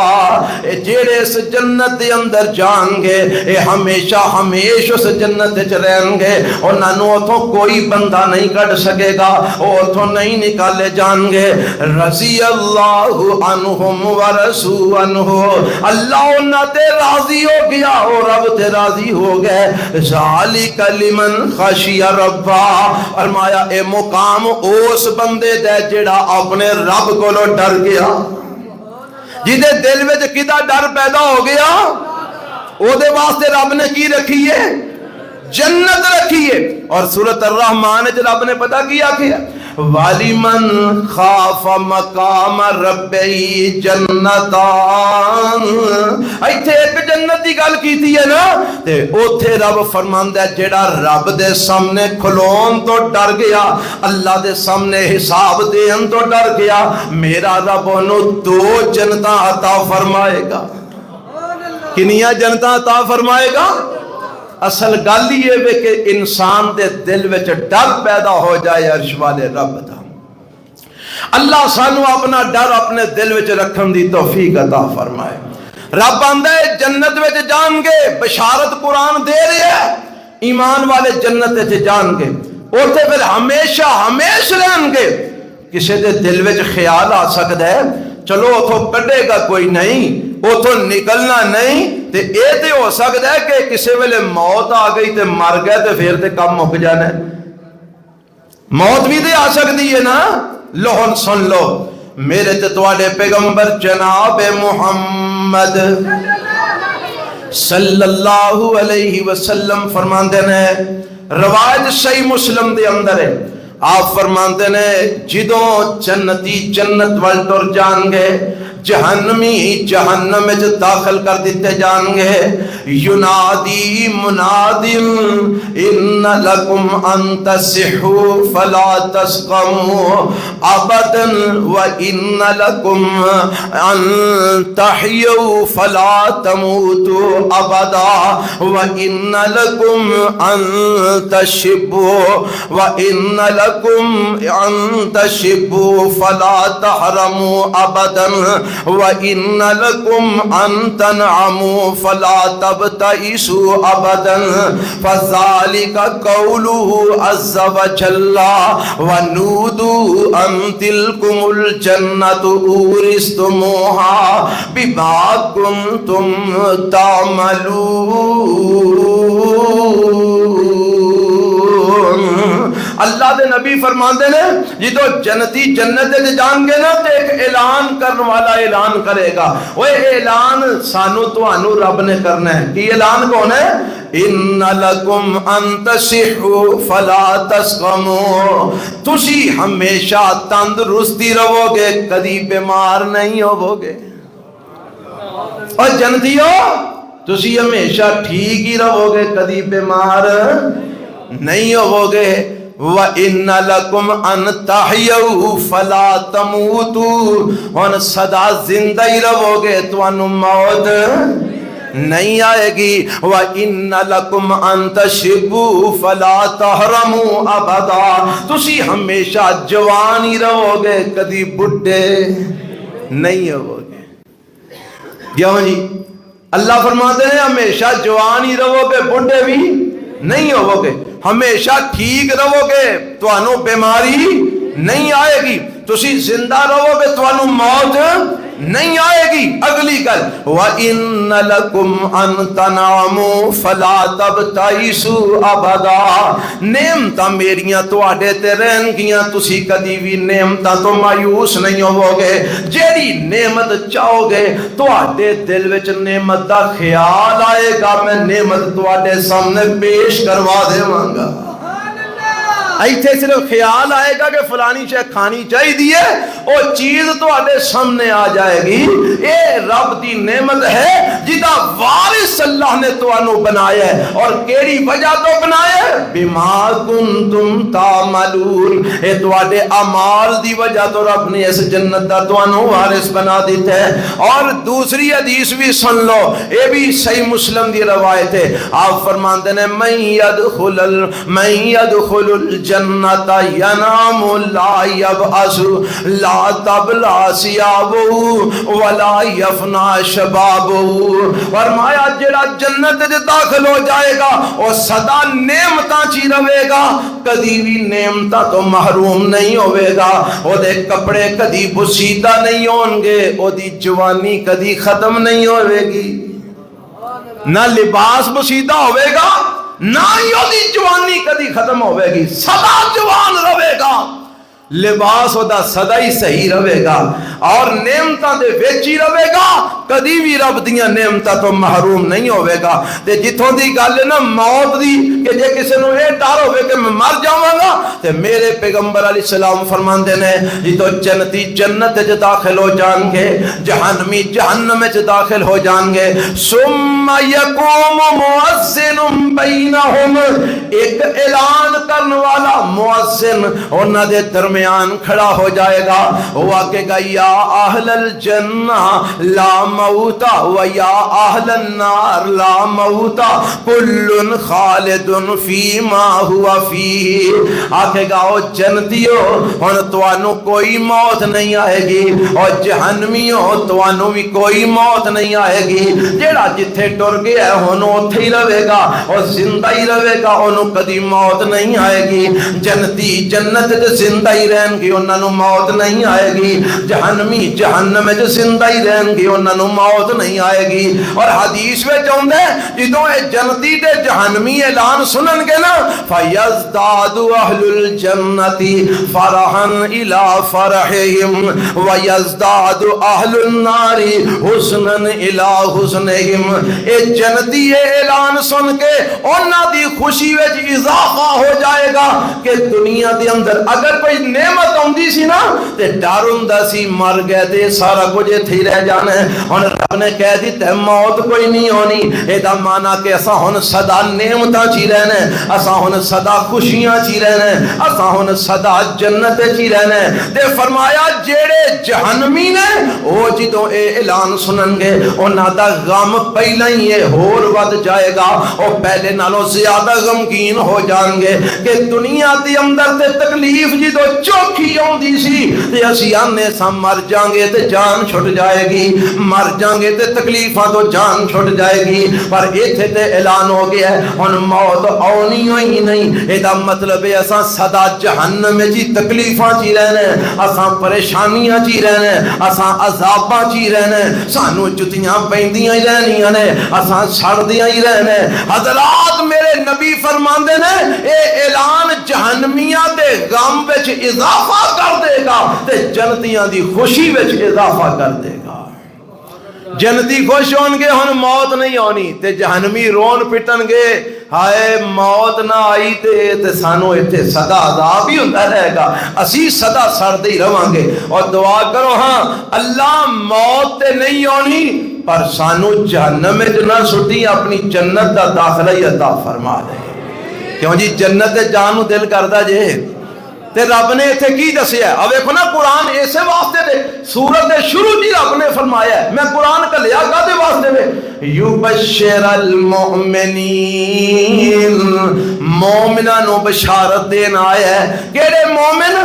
جیڑے اس جنت دے اندر جان گے اے ہمیشہ ہمیشہ اس جنت چ رہن گے، انہاں نو اتھوں کوئی بندہ نہیں کٹ سکے گا، وہ اتھوں نہیں نکالے جان گے۔ رضی اللہ عنہم ورضوا عنہ، اللہ انہاں تے راضی ہو گیا اور رب تے راضی ہو گئے۔ ذالک لمن خشی ربا، فرمایا اے مقام اس بندے دے جڑا اپنے رب کولو ڈر گیا، جدے دل وچ کدا ڈر پیدا ہو گیا، او دے واسطے رب نے کی رکھی ہے؟ جنت رکھی ہے۔ اور سورۃ الرحمن وچ رب نے پتہ کیا کیا؟ وَلِمَنْ خَافَ مَقَامَ رَبِّهِ جَنَّتَانِ، ایتھے ایک جنت دی گل کیتی ہے نا، تے اوتھے رب فرماندا ہے جیڑا رب دے سامنے کھلون تو ڈر گیا، اللہ دے سامنے حساب دین تو ڈر گیا، میرا رب انہوں 2 جنتاں عطا فرمائے گا۔ کنیاں جنتاں عطا فرمائے گا؟ اصل گل یہ ہے کہ انسان دے دل وچ ڈر پیدا ہو جائے عرش والے رب دا۔ اللہ سانو اپنا ڈر اپنے دل وچ رکھن دی توفیق عطا فرمائے۔ رب آندا ہے جنت وچ جان گے، بشارت قرآن دے رہے ہے، ایمان والے جنت وچ جان گے، اوتھے پھر ہمیشہ ہمیشہ رہن گے۔ کسی دے دل وچ خیال آ سکدا ہے چلو اتھوں کڈے گا کوئی نہیں، اتھوں نکلنا نہیں، تے اے تے ہو سکتا ہے کہ کسی ویلے موت آ گئی تے مر گئے تے پھر تے کم مک جانا ہے، موت بھی تے آ سکتی ہے نا۔ لو ہن سن لو، میرے تے تواڈے پیغمبر جناب محمد صلی اللہ علیہ وسلم فرماندے نے، روایت صحیح مسلم دے اندر ہے، آپ فرماندے نے جدوں جنتی جنت وال ٹر جان گے، جہنمی جہنم میں داخل کر دیتے جان گے، ینادی منادم ان لکم ان تصحوا فلا تسقموا ابدا وان لکم ان تحیوا فلا تموتوا ابدا وان لکم ان تشبوا وان لکم ان تشبوا فلا تحرموا ابدا وَإِنَّ لَكُمْ أَن تَنْعَمُوا فَلَا تَبْتَئِسُوا أَبَدًا فَذَلِكَ قَوْلُهُ عَزَّ وَجَلَّ وَنُودُوا أَن تِلْكُمُ الْجَنَّةُ أُورِثْتُمُوهَا بِمَا كُنتُمْ تَعْمَلُونَ۔ اللہ دے نبی فرماندے نے جدو جنتی جنت دے جان گے نا تے ایک اعلان کرنے والا اعلان کرے گا، وہ اعلان سانو توانو رب نے کرنا ہے۔ کی اعلان کون ہے؟ ان لکم ان تصحوا فلا تسقموا، تسی ہمیشہ تندرستی رہو گے، کدی بیمار نہیں ہوو گے۔ اور جنتیو تسی ہمیشہ ٹھیک ہی رہو گے، کدی بیمار نہیں ہوو گے۔ وَإِنَّ لَكُمْ أَن تَحْيَوْا فَلَا تَمُوتُوا، اور سدا زندہ ہی رہو گے، تو انو موت نہیں آئے گی۔ وَإِنَّ لَكُمْ أَن تَشِبُوا فَلَا تَحْرَمُوا أَبَدًا، تسی ہمیشہ جوان ہی رہو گے، کدی بڈھے نہیں ہو گے۔ کیوں جی؟ اللہ فرماتے ہیں ہمیشہ جوان ہی رہو گے، بڈھے بھی نہیں ہو گے، ہمیشہ ٹھیک رہو گے، تو انو بیماری نہیں آئے گی، تسی زندہ رہو گے، تو انو موت نہیں آئے گی۔ اگلی گل وَإِنَّ لَكُمْ أَن تَنَامُوا فَلَا تَبْتَئِسُوا أَبَدًا، نعمتاں میریاں تواڈے تے رہن گیاں، تسی کدی بھی نعمتاں تو مایوس نہیں ہوو گے۔ جیڑی نعمت چاہو گے تواڈے دل وچ نعمت دا خیال آئے گا، میں نعمت تواڈے سامنے پیش کروا دیواں گا۔ ایتھے صرف خیال آئے گا کہ فلانی شے کھانی چاہیے، وہ چیز تواڈے سامنے آ جائے گی۔ اے رب دی نعمت ہے جدا وارث اللہ نے تانوں بنایا ہے، اور کیڑی وجہ تو بنایا ہے؟ بما کنتم تعملون، اے تواڈے اعمال دی وجہ تو رب نے اس جنت دا تانوں وارث بنا دیتا ہے۔ اور دوسری حدیث بھی سن لو، اے بھی صحیح مسلم دی روایت ہے، آپ فرماندے نے من يدخل الجنت ینام لا یبعث لا تبلا ثیابہ ولا یفنا شبابہ، فرمایا جڑا جنت دے داخل ہو جائے گا وہ سدا نعمتاں چی رہے گا، کدی بھی نعمتاں تو محروم نہیں ہوئے گا، وہ دے کپڑے کدی بسیدہ نہیں ہون گے، وہ دی جوانی کدی ختم نہیں ہوئے گی، نہ لباس بسیدہ ہوئے گا نہ ہی وہ دی جوانی کدی ختم ہوئے گی، سدا جوان رہے گا، لباس دا سدا ہی صحیح رہے گا، اور نعمتاں دے ویچی رہے گا، کدی بھی رب دیاں نعمتاں تو محروم نہیں ہوئے گا۔ تے جتوں دی گل ہے نا موت دی، کہ جے کسی نو یہ ڈر ہوئے کہ میں مر جاواں گا، تے میرے پیغمبر علیہ السلام فرماندے نے جتوں جنتی جنت وچ داخل ہو جان گے، جہنمی جہنم وچ داخل ہو جان گے، ثم یقوم مؤذن بینہم، ایک اعلان کرن والا مؤذن انہاں دے درمیان کھڑا ہو جائے گا، وہ آکے گا یا اہل الجنہ لا موتا و یا اہل النار لا موتا کل خالد فیما ہوا فیہ، آکے گا او جنتیو ہن توانو کوئی موت نہیں آئے گی، اور جہنمیو توانو بھی کوئی موت نہیں آئے گی، جیڑا جتھے ٹر گیا ہے ہنو اتھے ہی رہے گا، اور زندہ ہی رہے گا، انہوں کدی موت نہیں آئے گی، جنتی جنت دے زندہ ہی رہن گی، انہوں نے موت نہیں آئے گی، جہنمی جہنم جو زندہ ہی رہن گی، انہوں نے موت نہیں آئے گی۔ اور حدیث میں چاہتے ہیں جدوں اے جنتی تے جہنمی اعلان سنن گے نا، فَيَزْدَادُ أَهْلُ الْجَنَّةِ فَرَحًا إِلَىٰ فَرَحِهِمْ وَيَزْدَادُ أَهْلُ النَّارِ حُسْنًا إِلَىٰ حُسْنِهِمْ، اے جنتی اعلان سن کے انہاں دی خوشی وچ اضافہ ہو جائے گا کہ دنیا دے اندر اگر کوئی نعمت ہوندی سی نا تے ڈر ہوندا سی مر گئے تے سارا کچھ ایتھے ہی رہ جانا ہے، ہن رب نے کہہ دتا ہے موت کوئی نہیں ہونی، اے دا معنی کہ اساں ہن سدا نعمتاں چی رہنا ہے، اساں ہن سدا خوشیاں چی رہنا ہے، اساں ہن سدا جنت چی رہنا ہے۔ تے فرمایا جیڑے جہنمی نے او جدوں اے اعلان سنن گے انہاں دا غم پہلا ہی ہے ہور ود جائے گا، او پہلے نالوں زیادہ غمگین ہو جان گے کہ دنیا دے اندر تے تکلیف جدوں چوکھی ہوندی سی تے اسی آنے سا مر جائیں گے تے جان چھٹ جائے گی، مر جائیں گے تے تکلیفاں تو جان چھٹ جائے گی، پر ایتھے تے اعلان ہو گیا ہے ہن موت آنی ہوئی نہیں، اے دا مطلب ہے اساں سدا جہنم جی تکلیفاں چی رہنے، اساں پریشانیاں چی رہنے، اساں عذاباں چی رہنے، سانو جتیاں پیندیاں ہی رہنیاں نے، اساں سڑدیاں ہی رہنے۔ حضرات میرے نبی فرماندے نے اے اعلان جہنمیاں دے غم وچ اضافہ کر دے گا تے جنتیاں دی خوشی وچ اضافہ کر دے گا۔ جنتی خوش ہون گے ہن موت نہیں ہونی، تے جہنمی رون پٹن گے ہائے موت نہ آئی تے سانو ایتھے سدا عذاب ہی ہوندا رہے گا، اسی سدا سڑدے ہی رہواں گے۔ اور دعا کرو ہاں اللہ موت تے نہیں ہونی پر سانو جہنم وچ نہ سٹی، اپنی جنت دا داخلہ ہی عطا فرما دے، کیوں جی جنت دے جان نو دل کردا جے تے رب نے ایتھے کی دسیا ہے؟ اب دیکھو نا قرآن ایسے واسطے دے سورت دے شروع جی رب نے فرمایا ہے، میں قرآن کا لیا گا دے واسطے دے یبشر المؤمنین، مومنہ نو بشارت دینا آیا ہے، کیڑے مومن؟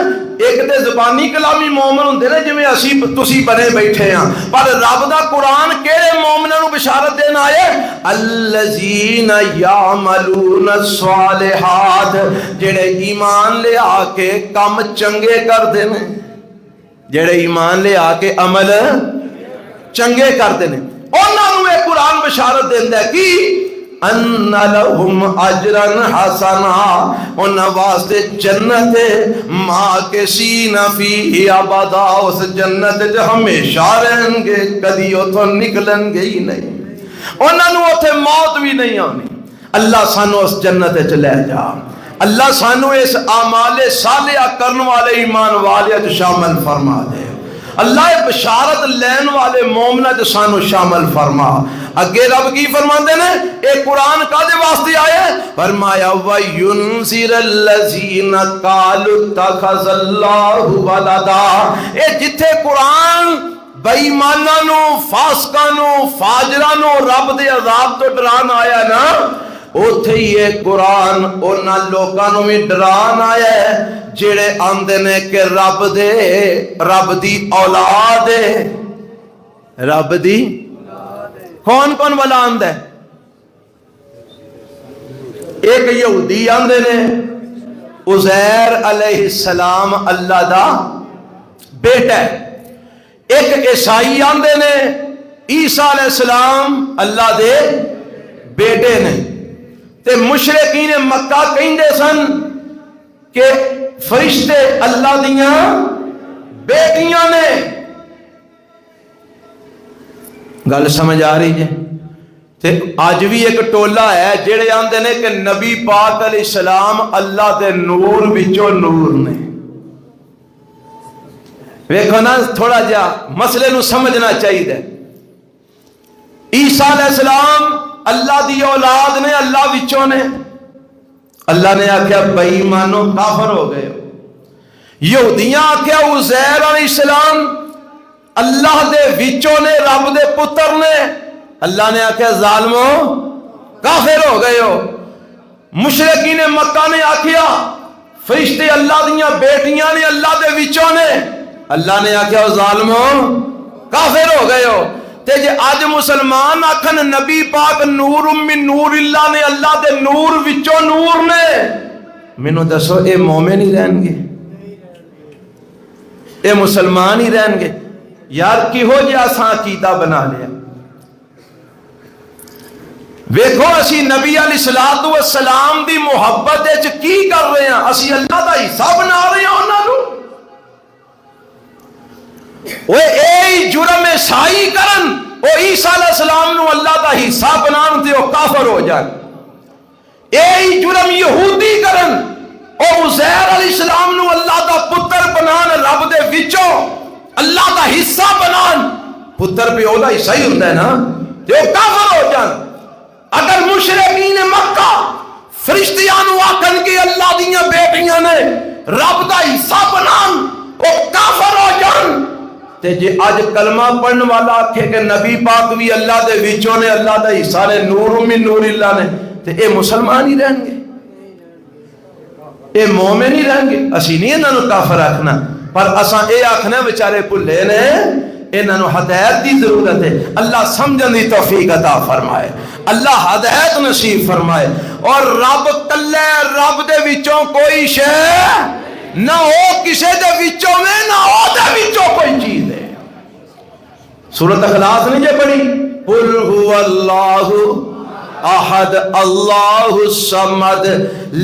ایک تے زبانی کلامی مومن ہوندے نے جویں اسی تسی بنے بیٹھے ہاں، پر رب دا قرآن کیڑے مومناں نو بشارت دینا آیا ہے؟ الذین یعملون الصالحات، جڑے ایمان لے آ کے کم چنگے کر دے نے، جڑے ایمان لے آ کے عمل چنگے کر دے نے، انہاں نو اے قرآن بشارت دیندا ہے کہ ان لہم اجرا حسنا، انہاں واسطے جنت ماکثین فیہ ابدا، اس جنت جو ہمیشہ رہیں گے، کدی اتھوں نکلن گے ہی نہیں، انہاں نو اتھے موت بھی نہیں آنی۔ اللہ سانو اس جنت چ لے جا، اللہ سانو اس اعمال صالحہ کرنے والے ایمان والے شامل فرما دے، اللہ بشارت لین والے مومنہ سانو شامل فرما۔ اگے رب کی فرماندے نے اے قرآن کادے واسطے آئے؟ فرمایا وَيُنذِرَ الَّذِينَ قَالُوا اتَّخَذَ اللَّهُ وَلَدًا۔ اے جتھے قرآن بے ایماناں نو، فاسقاں نو، فاجراں نو رب دے عذاب تو ڈران آیا نا، اوتھے یہ قرآن انہاں لوکاں نو بھی ڈران آیا ہے جڑے آندے نے کہ رب دی اولاد ہے، رب دی کون کون والا آندہ ہے؟ ایک یہودی آندے نے عزیر علیہ السلام اللہ دا بیٹا ہے، ایک عیسائی آندے نے عیسیٰ علیہ السلام اللہ دے بیٹے نے، تے مشرقین مکہ کہندے سن کہ فرشتے اللہ دیاں بیٹیاں نے۔ گل سمجھ آ رہی ہے؟ تے آج بھی ایک ٹولا ہے جڑے آندے نے کہ نبی پاک علیہ السلام اللہ دے نور وچوں نور نے۔ ویکھو نا تھوڑا جا مسئلے نو سمجھنا چاہیے۔ عیسیٰ علیہ السلام اللہ دی اولاد نے، اللہ وچوں نے۔ اللہ نے آکھیا بے ایمانو کافر ہو گئے ہو۔ یہودیاں آکھیا عزیر علیہ السلام اللہ دے وچوں نے، رب دے پتر نے۔ اللہ نے آکھیا ظالمو کافر ہو گئے ہو۔ مشرکین مکہ نے آکھیا فرشتے اللہ دیاں بیٹیاں نے، اللہ دے وچوں نے۔ اللہ نے آکھیا ظالمو کافر ہو گئے ہو۔ تے جے آج مسلمان آکھن نبی پاک نور من نور اللہ نے، اللہ دے نور وچوں نور نے، مینوں دسو اے مومن ہی رہن گے؟ اے مسلمان ہی رہن گے؟ یار کیہو جہا اساں عقیدہ بنا لیا۔ ویکھو اسی نبی علیہ الصلوۃ والسلام دی محبت وچ کی کر رہے ہیں؟ اسی اللہ دا حصہ بنا رہے ہیں انہاں نو۔ اوے اے جرم سائی کرن، او عیسیٰ علیہ السلام نو اللہ دا حصہ بنان تے او کافر ہو جائے۔ اے جرم یہودی کرن، او عزیر علیہ السلام نو اللہ دا پتر بنان، رب دے وچوں اللہ دا حصہ بنان، پتر پہ اولا حصہ ہی ہوتا ہے نا، تے او کافر ہو جان۔ اگر مشرکین مکہ فرشتیاں نو آکھن کہ اللہ دیاں بیٹیاں نے، رب دا حصہ بنان، او کافر ہو جان۔ تے جے آج کلمہ پڑھن والا آکھے کہ نبی پاک بھی اللہ دے وچوں نے، اللہ دا حصہ نے، نور من نور اللہ نے، تے اے مسلمان ہی رہن گے، اے مومن ہی رہن گے۔ اسی نہیں انہاں نو کافر آکھنا، پر اساں اے آکھنا بیچارے بھلے نے، انہاں نو ہدایت دی ضرورت ہے۔ اللہ سمجھن دی توفیق عطا فرمائے، اللہ ہدایت نصیب فرمائے۔ اور رب کلے، رب دے وچوں کوئی شے نہ ہو کسے دے وچوں میں، نہ ہو دے وچوں کوئی چیز ہے۔ سورۃ اخلاص نہیں جے پڑھی؟ قل هو اللہ احد اللہ الصمد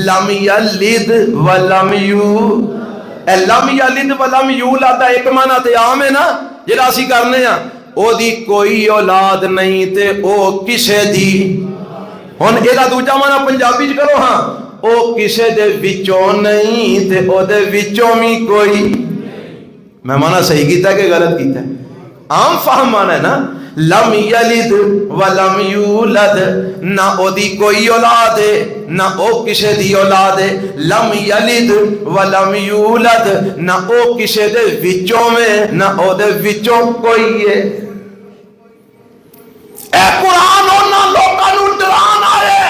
لم یلد ولم یولد۔ اے لم یلد ولم یولد ایک معنی تے عام ہے نا جڑا اسی کرنے ہاں، او دی کوئی اولاد نہیں تے او کسے دی۔ ہن ایدا دوجا معنی پنجابی چ کرو ہاں، او کسے دے وچوں نہیں تے او دے وچوں بھی کوئی۔ میں معنی صحیح کیتا کہ غلط کیتا ہے؟ عام فہم معنی ہے نا، لم یلد ولم یولد، نہ او دی کوئی اولاد ہے نہ او کسے دی اولاد ہے۔ لم یلد ولم یولد، نہ او کسے دے وچوں میں نہ او دے وچوں کوئی ہے۔ اے قرآن انہاں لوکاں نو ڈران آئے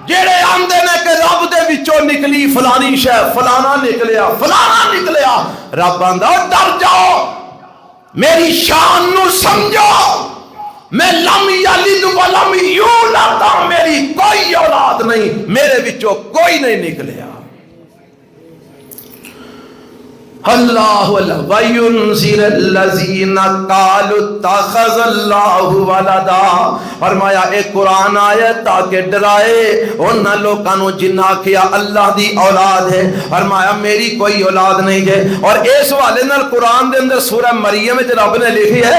جڑے آندے نے کہ رب دے وچوں نکلی فلانی شے، فلانا نکلیا، فلانا نکلیا۔ رب آندا ڈر جاؤ، میری شان نو سمجھو، میں لم یلد ولم یولد، میری کوئی اولاد نہیں، میرے وچوں کوئی نہیں نکلیا۔ اللہ وَيُنْزِلَ الَّذِينَ قَالُوا اتَّخَذَ اللَّهُ وَلَدًا، فرمایا ایک قرآن آیا تاکہ ڈرائے ان لوگوں کو جنہاں کیا اللہ دی اولاد ہے، فرمایا میری کوئی اولاد نہیں ہے۔ اور اس والے نال قرآن دے اندر سورہ مریم میں رب نے لکھی ہے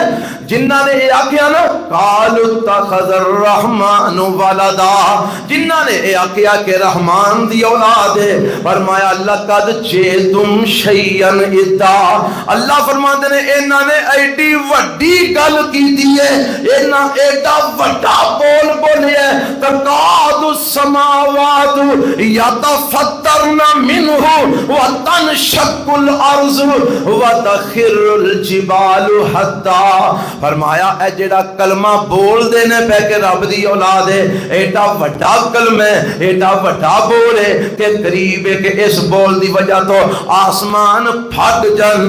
جنہاں نے یہ آکھیا نا قَالُوا اتَّخَذَ الرَّحْمَنُ وَلَدًا، جنہاں نے یہ آکھیا کہ رحمان دی اولاد ہے، فرمایا لَقَدْ جِئْتُمْ شَيْئًا اِدَّا، اللہ فرماتے ہیں انہاں نے ایڈی وڈی گل کی دیئے، انہاں ایڈا وڈا بول بولے تَقَادُ السَّمَاوَاتُ يَتَفَطَّرْنَ مِنْهُ وَتَنشَقُّ الْأَرْضُ وَتَخِرُّ الْجِبَالُ حَتَّى، فرمایا اے جڑا کلمہ بول دینے پہ کہ رب دی اولاد ہے، ایڈا وڈا کلمہ ہے، ایڈا وڈا بول ہے کہ قریب ہے کہ اس بول دی وجہ تو آسمان پھٹ جن،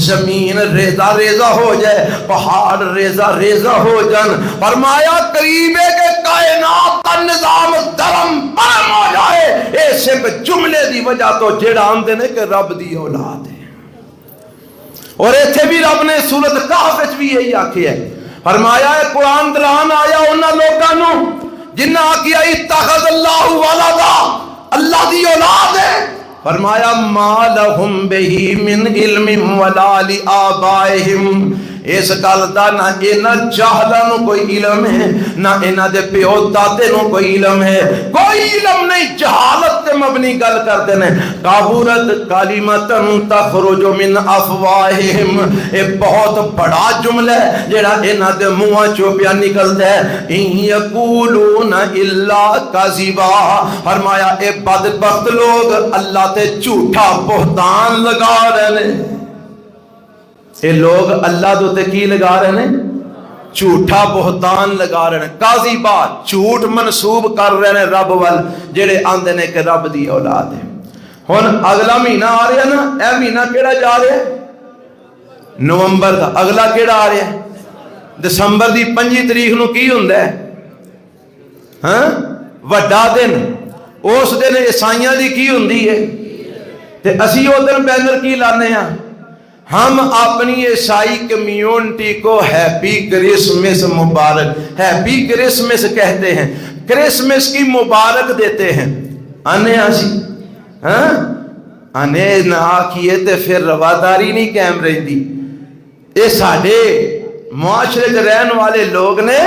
زمین ریزہ ریزہ ہو جائے، پہاڑ ریزہ ریزہ ہو جن، فرمایا قریب ہے کہ کائنات کا نظام درم برم ہو جائے، اس ایک جملے دی وجہ تو جڑا آمدے نے کہ رب دی اولاد ہے۔ اور ایتھے بھی رب نے سورۃ کہف وچ بھی یہی آکھی ہے، فرمایا ہے قرآن دلان آیا انہاں لوگاں نو جنہاں آکھیا اتخذ اللہ ولدا، اللہ دی اولاد ہے، فرمایا ما لہم بہی من علم ولا لآبائہم، اس گل دا نہ انہاں جاہلاں نو کوئی علم ہے نہ انہاں دے پیو دادے نو کوئی علم ہے، کوئی علم نہیں، جہالت تے مبنی گل کرتے ہیں۔ کابورت کلمۃ تخرج من افواہہم، ایک بہت بڑا جملہ ہے جڑا انہاں دے منہاں چوں پیا نکلدا ہے، ان یقولون الا کذبا، فرمایا اے بدبخت لوگ اللہ تے جھوٹا بہتان لگا رہے ہیں، یہ لوگ اللہ دو تے کی لگا رہے ہیں، جھوٹا بہتان لگا رہے ہیں، قاضی بات جھوٹ منسوب کر رہے ہیں رب وال جڑے آندے نے کہ رب دی اولاد ہے۔ ہن اگلا مہینہ آ رہا ہے نا، اے مہینہ کیڑا جا رہا ہے؟ نومبر دا، اگلا کیڑا آ رہا ہے؟ دسمبر دی 5 تاریخ نو کی ہوندا ہے؟ ہاں وڈا دن، اس دن عیسائیاں دی کی ہوندی ہے تے اسی او دن بینر کی لانے ہیں، ہم اپنی عیسائی کمیونٹی کو ہیپی کرسمس مبارک، ہیپی کرسمس کہتے ہیں، کرسمس کی مبارک دیتے ہیں، آنے آسی ہاں آنے نہ آکھیے تے پھر رواداری نہیں قائم رہی دی، یہ ساڑھے معاشرے کے رہن والے لوگ نے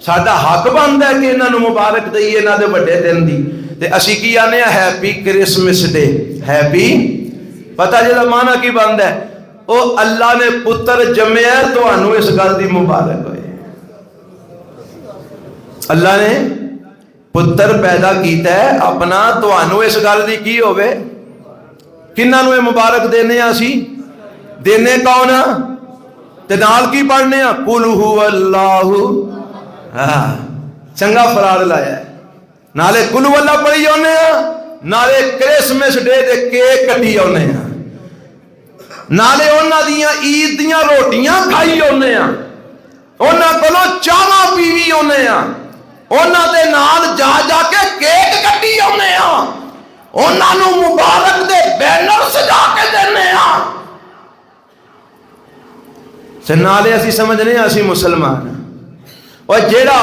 ساڑھا حق بندا ہے کہ انہاں نو مبارک دئیے انہاں دے بڑے دن دی، تے اسی کی آنے ہیپی کرسمس ڈے، ہیپی پتہ جدا معنی کی بندا ہے، او اللہ نے پتر جمعے تو انو اس گل دی مبارک ہوئے، اللہ نے پتر پیدا کیتا ہے اپنا تو انو اس گل دی کی ہوئے، کنہاں نو مبارک دینے آسی، دینے کون تے نال کی پڑھنے قل هو اللہ، چنگا فرار لایا ہے، نالے قل هو اللہ پڑھی ہونے نالے کرسمس ڈے دے کیک کٹی ہونے ہیں، نالے انہاں دیاں عید دیاں روٹیاں کھائی ہونے ہیں، انہاں کولو چاواں پیوی ہونے ہیں، انہاں دے نال جا جا کے کیک کٹی ہونے ہیں، انہاں نو مبارک دے بینر سجا کے دینے ہیں، سے نالے اسی سمجھنے ہیں اسی مسلمان ہیں، اور جیڑا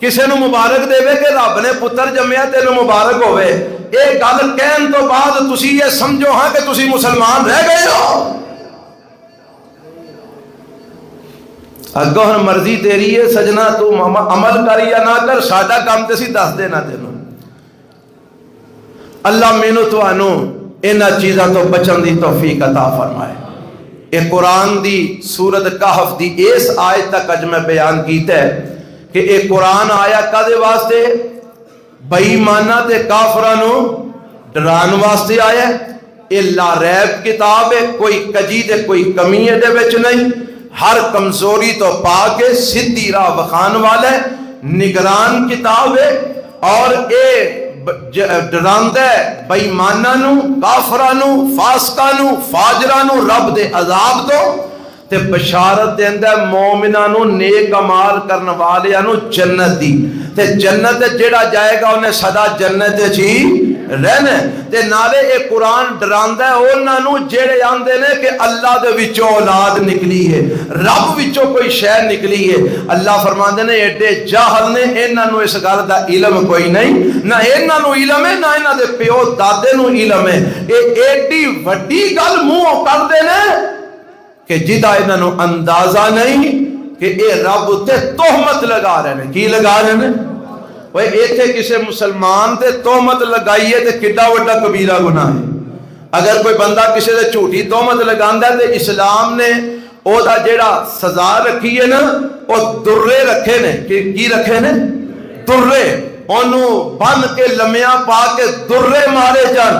کسے نو مبارک دے وے کہ رب نے پتر جمعیا تے نو مبارک ہوئے، ایک گل کہن تو بعد تسی یہ سمجھو ہاں کہ تسی مسلمان رہ گئے ہو، اگو ہن مرضی تیری ہے سجنا تو عمل کر یا نہ کر، ساڈا کام تے سی دس دینا تینوں، اللہ مینوں تانوں انہاں چیزاں تو بچن دی توفیق عطا فرمائے۔ یہ قرآن دی سورۃ کہف دی اس آیت تک اج میں بیان کیتا ہے کہ ایک قرآن آیا کدے واسطے؟ بے ایماناں تے کافراں نو ڈران واسطے آیا ہے، یہ لا ریب کتاب ہے، کوئی کجی تے کوئی کمی دے وچ نہیں، ہر کمزوری تو پا کے سیدھی راہ وکھان والا ہے، نگران کتاب ہے، اور اے ڈراندا ہے بے ایماناں نو، کافراں نو، فاسقاں نو، فاجراں نو رب دے عذاب تو، تے بشارت دیندا ہے مومناں نو، نیک اعمال کرن والیاں نو جنت دی، تے جنت جیڑا جائے گا انہیں صدا جنت جی رہنا تے نالے اے قرآن ڈراندا ہے انہاں نو جڑے آندے نے کہ اللہ دے وچوں اولاد نکلی ہے، رب وچوں کوئی شے نکلی ہے۔ اللہ فرماندے نے ایڈے جاہل نے، انہاں نو اس گل دا علم کوئی نہیں، نہ انہاں نو علم ہے نہ انہاں دے پیو دادے نو علم ہے۔ اے ایڈی وڈی گل منہ کردے نے کہ جدا انہاں نو اندازہ نہیں کہ اے رب تے تہمت لگا رہے ہیں۔ کی لگا رہے ہیں؟ وہ ایتھے کسے مسلمان تے تہمت لگائیے تے کڈا وڈا کبیرہ گناہ ہے۔ اگر کوئی بندہ کسے تے جھوٹی تہمت لگاندا ہے تے اسلام نے او دا جیڑا سزا رکھی ہے نا او درے رکھے نے۔ کی رکھے نے؟ درے، انہوں بن کے لمیاں پا کے درے مارے جان۔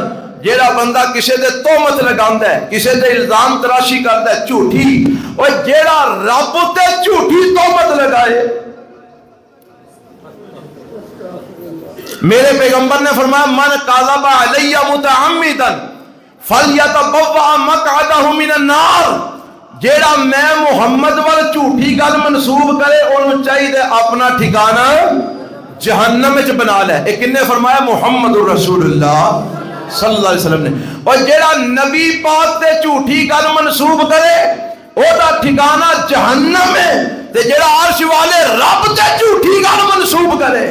جیڑا بندہ کسے دے تہمت لگاندا ہے، کسے دے الزام تراشی کردا ہے جھوٹی، اور جیڑا رب تے جھوٹی تہمت لگائے۔ میرے پیغمبر نے فرمایا من کذب علی متعمدا فلیتبوأ مقعدہ من النار، جیڑا میں محمد وال جھوٹی گل منسوب کرے انہوں چاہیے اپنا ٹھکانہ جہنم وچ بنا لے۔ ایک نے فرمایا محمد رسول اللہ صلی اللہ علیہ وسلم نے، اور جیڑا نبی پاک تے جھوٹی گل منسوب کرے او دا ٹھکانہ جہنم ہے، تے جیڑا عرش والے رب تے جھوٹی گل منسوب کرے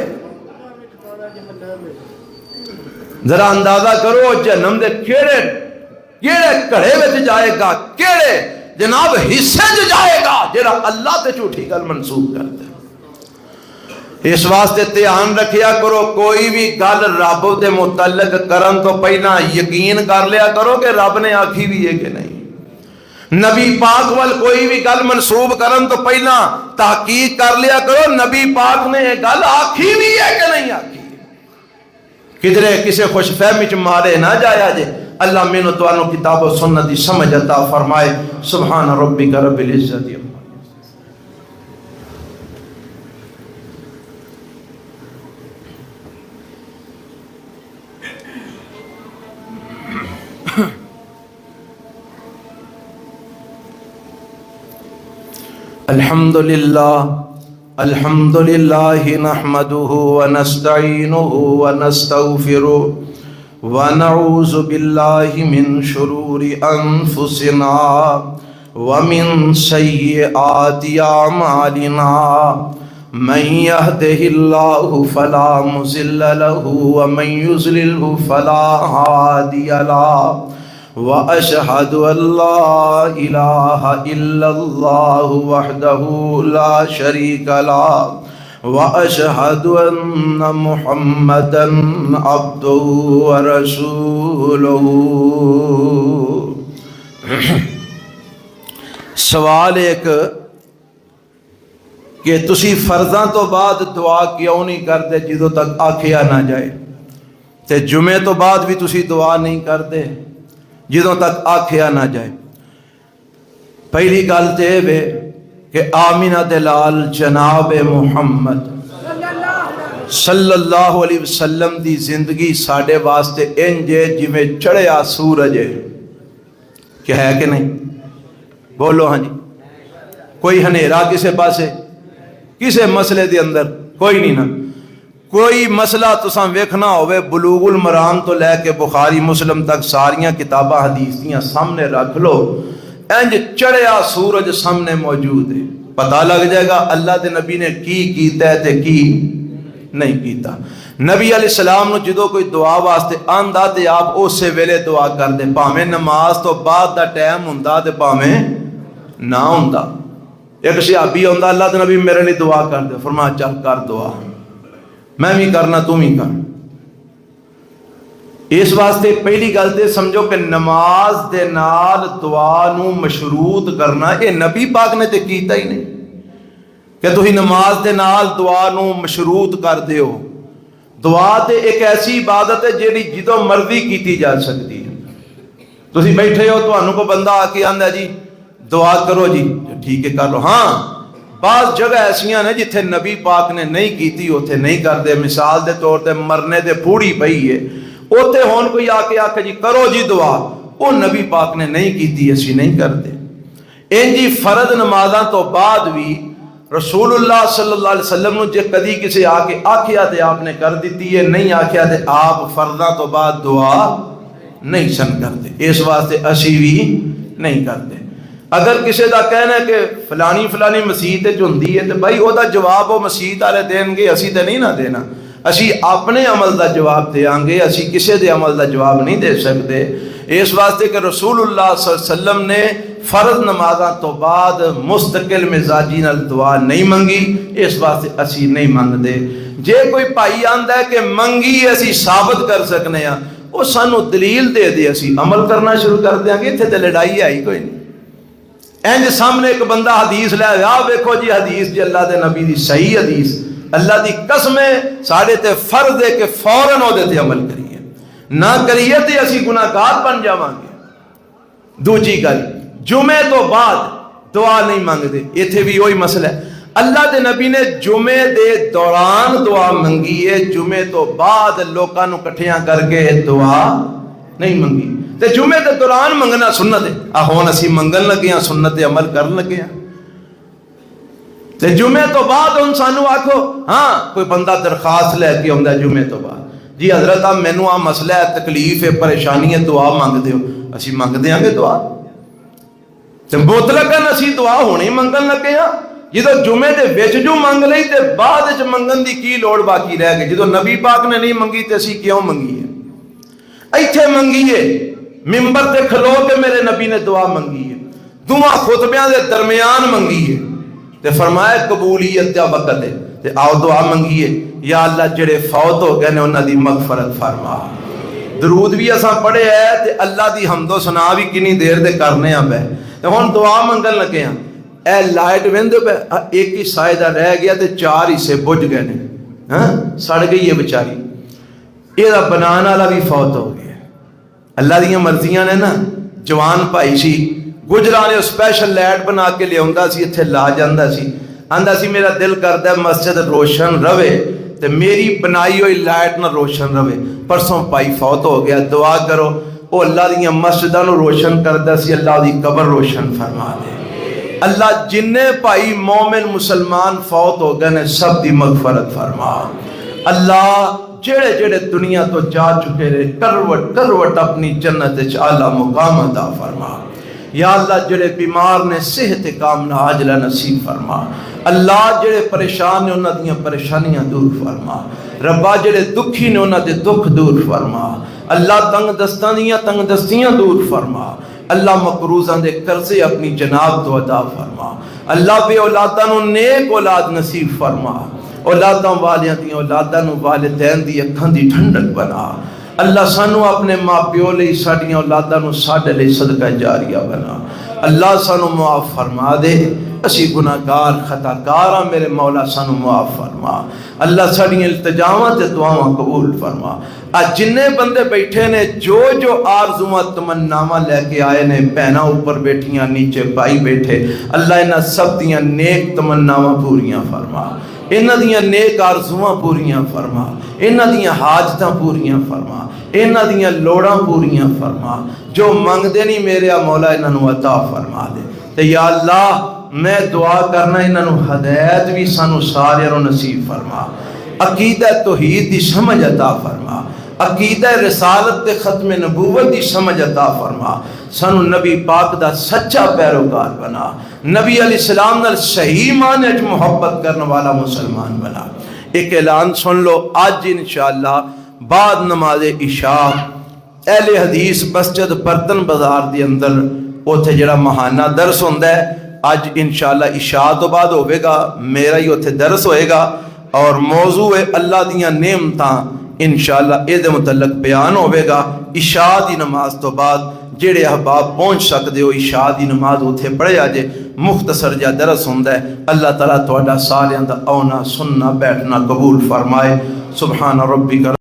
ذرا اندازہ کرو جہنم دے کیڑے کڑے وچ جائے گا، کیڑے جناب حصے جو جائے گا جیڑا اللہ تے جھوٹی گل منسوب کرتا ہے۔ اس واسطے دھیان رکھیا کرو کوئی بھی گل رب دے متعلق کرن تو پہلا یقین کر لیا کرو کہ رب نے آکھی بھی ہے کہ نہیں۔ نبی پاک وال کوئی بھی گل منسوب کرن تو پہلا تحقیق کر لیا کرو نبی پاک نے یہ گل آکھی بھی ہے کہ نہیں آکھی۔ کدھرے کسے خوش فہمی چ مارے نہ جایا جے۔ اللہ مینوں تانوں کتاب و سنت دی سمجھ عطا فرمائے۔ سبحان ربک رب العزت۔ الحمد لله نحمده ونستعينه ونستغفره ونعوذ بالله من شرور أنفسنا ومن سيئات أعمالنا من يهده الله فلا مضل له ومن يضلل فلا هادي له وأشهد أن لا إله إلا الله وحده لا شريك له وأشهد أن محمدا عبده ورسوله۔ سوال ایک کہ تسی فرضاں تو بعد دعا کیوں نہیں کرتے جدوں تک آکھیا نہ جائے، تے جمعے تو بعد بھی تسی دعا نہیں کرتے جدوں تک آکھیا نہ جائے۔ پہلی گل تے وے کہ آمینہ دے لال جناب محمد صلی اللہ علیہ وسلم دی زندگی ساڑھے واسطے انجے جویں چڑھیا سورج ہے، کیا ہے کہ نہیں؟ بولو ہاں جی۔ کوئی ہنیرا کسے پاسے، کسے مسئلے دے اندر کوئی نہیں نا۔ کوئی مسئلہ تساں ویکھنا ہوئے بلوغ المرام تو لے کے بخاری مسلم تک ساریاں کتاباں حدیث دیاں سامنے رکھ لو، انج چڑھیا سورج سامنے موجود ہے، پتہ لگ جائے گا اللہ دے نبی نے کی کیتا ہے تے کی نہیں کیتا۔ نبی علیہ السلام نو جدو کوئی دعا واسطے آندا تے آپ اسے ویلے دعا کر دے، پاویں نماز تو بعد دا ٹائم ہوندا تے پاویں نہ ہوندا۔ ایک صحابی ہوندا اللہ دے نبی میرے لیے دعا کر دے، فرمایا چل کر دعا، میں بھی کرنا تو بھی کر۔ اس واسطے پہلی گل تے سمجھو کہ نماز دے نال دعا نو مشروط کرنا اے نبی پاک نے تے کیتا ہی نہیں کہ تسی نماز دے نال دعا نو مشروط کر دیو۔ دعا تے ایک ایسی عبادت ہے جیڑی جدوں مرضی کیتی جا سکتی ہے۔ تسی بیٹھے ہو تانوں کو بندہ آ کے آندا جی دعا کرو جی، ٹھیک ہے کر لو۔ ہاں بعض جگہ ایسیاں نے جتھے نبی پاک نے نہیں کیتی اوتھے نہیں کر دے۔ مثال دے طور تے مرنے تے پھوڑی پئی ہے، اوتھے ہون کوئی آ کے آکھے جی کرو جی دعا، او نبی پاک نے نہیں کیتی، اسی نہیں کرتے۔ انجی فرض نمازاں تو بعد بھی رسول اللہ صلی اللہ علیہ وسلم نے جے کدی کسی آ کے آکھیا تے آپ نے کر دیتی ہے، نہیں آکھیا تے آپ فرضاں تو بعد دعا نہیں سن کرتے، اس واسطے اسی بھی نہیں کرتے۔ اگر کسی دا کہنا ہے کہ فلانی مسیت ہوندی ہے تو بھائی وہ دا جواب وہ مسیت والے دین گے، اسی تے نہیں نہ دینا، اسی اپنے عمل دا جواب دیاں گے، اسی کسی دے عمل دا جواب نہیں دے سکتے۔ اس واسطے کہ رسول اللہ صلی اللہ علیہ وسلم نے فرض نمازاں تو بعد مستقل مزاجی نال دعا نہیں منگی، اس واسطے اسی نہیں منگدے۔ جے کوئی بھائی آندا ہے کہ منگی اسی ثابت کر سکنے ہاں، وہ سانو دلیل دے دے، اسی عمل کرنا شروع کر دیاں گے، اتنے تے لڑائی آئی کوئی نہیں۔ اینج سامنے ایک بندہ حدیث لے آیا، دیکھو جی حدیث جی اللہ دے نبی دی صحیح حدیث، اللہ دی قسم ہے ساڑے تے فرض ہے کہ فوراً او دے تے عمل کریے، نہ کریے تے اسی گناہگار بن جاواں گے۔ دوجی گل، جمعے تو بعد دعا نہیں مانگ دے، ایتھے بھی وہی مسئلہ ہے۔ اللہ دے نبی نے جمعے دے دوران دعا منگی ہے، جمعے تو بعد لوکاں نو کٹھیاں کر کے دعا نہیں منگی۔ تے جمعے دے دوران منگنا سنت ہے، ہن اسی منگن لگے ہاں، سنت عمل کرن لگے ہاں۔ تے جمعے تو بعد ہن سانو آکھو ہاں کوئی بندہ درخواست لے کے آندا جمعے تو بعد، جی حضرت آپ مینوں آ مسئلہ ہے، تکلیف ہے، پریشانی ہے، دعا منگ دیو، اسی منگ دیاں گے دعا۔ تے مطلقاً اسی دعا ہونے ہی منگن لگے ہاں، جدو جمعے دے وچ جو منگ لئی تے بعد وچ منگن دی کی لوڑ باقی رہ گئی؟ جدو نبی پاک نے نہیں منگی تے اسی کیوں منگی ہے؟ ایتھے منگی ہے، ممبر تے کھلو کے میرے نبی نے دعا منگی ہے، دعا خطبیاں دے درمیان منگی ہے، تے فرمایا قبولیت دا وقت ہے، تے آؤ دعا منگی ہے، یا اللہ جڑے فوت ہو گئے نے انہاں دی مغفرت فرما۔ درود بھی اساں پڑھے ہے تے اللہ دی حمد و ثنا بھی کنی دیر دے کرنے آ پے، تے ہن دعا منگن لگے ہیں۔ اے لائٹ ویندے پے ایک ہی سائے دا رہ گیا تے 4 حصے بجھ گئے نے، ہاں سڑ گئی ہے بیچاری، یہ دا بنان والا بھی فوت ہو گیا۔ اللہ دیاں مرضیاں نے نا، جوان بھائی سی گجراں نے سپیشل لائٹ بنا کے لے آندا سی، اتھے لا جاندا سی، آندا سی میرا دل کردا ہے مسجد روشن رہے تے میری بنائی ہوئی لائٹ نہ روشن رہے۔ پرسوں بھائی فوت ہو گیا، دعا کرو وہ اللہ دیاں مسجداں نو روشن کردا سی، اللہ دی قبر روشن فرما دے۔ اللہ جننے بھائی مومن مسلمان فوت ہو گئے نے سب دی مغفرت فرما۔ اللہ جڑے جڑے دنیا تو جا چکے رہے کروٹ کروٹ اپنی جنت وچ اعلیٰ مقام عطا فرما۔ یا اللہ جڑے بیمار نے صحت کاملہ عاجلہ نصیب فرما۔ اللہ جڑے پریشان نے انہاں دیاں پریشانیاں دور فرما۔ ربا جڑے دکھی نے انہاں دے دکھ دور فرما۔ اللہ تنگ دستاں دیاں تنگ دستیاں دور فرما۔ اللہ مقروضاں دے قرضے اپنی جناب تو عطا فرما۔ اللہ بے اولاداں نو نیک اولاد نصیب فرما۔ اولاداں والیاں دی اولاداں نو والدین دی اکھاں دی ٹھنڈک بنا۔ اللہ سانو اپنے ماں پیو لئی ساڈیاں اولاداں نو ساڈے لئی صدقہ جاریہ بنا۔ اللہ سانو معاف فرما دے، اسی گناہگار خطا کاراں، میرے مولا سانو معاف فرما۔ اللہ ساڈیاں التجاواں تے دعاواں قبول فرما۔ آج جننے بندے بیٹھے نے جو جو آرزواں تمناواں لے کے آئے نے، بہناں اوپر بیٹھیاں نیچے بھائی بیٹھے، اللہ انہاں سب دیاں نیک تمناواں پوریاں فرما، انہاں دیاں نیک آرزواں پوریاں فرما، انہاں دیاں حاجتاں پوریاں فرما، انہاں دیاں لوڑاں پوریاں فرما۔ جو منگ دے نہیں میرے مولا انہاں نو عطا فرما دے۔ تے یا اللہ میں دعا کرنا انہاں نو ہدایت بھی سانو سارے نو نصیب فرما۔ عقیدہ توحید دی سمجھ عطا فرما، عقیدہ رسالت تے ختم نبوت دی سمجھ عطا فرما۔ سانو نبی پاک دا سچا پیروکار بنا، نبی علیہ السلام نال صحیح معنی وچ محبت کرنے والا مسلمان بنا۔ ایک اعلان سن لو، آج انشاءاللہ بعد نماز عشاء اہل حدیث مسجد برتن بازار دی اندر اوتھے جڑا ماہانہ درس ہوندا ہے، آج انشاءاللہ عشاء تو بعد ہوئے گا، میرا ہی اوتھے درس ہوئے گا، اور موضوع ہے اللہ دیاں نعمتاں، انشاءاللہ اے دے متعلق بیان ہوئے گا عشاء دی نماز تو بعد۔ جڑے احباب پہنچ سکتے ہو عشاء دی نماز اتھے پڑھے آجے، مختصر جا درس ہوندہ ہے۔ اللہ تعالیٰ تواڈا ساریاں دا آنا سننا بیٹھنا قبول فرمائے۔ سبحان ربک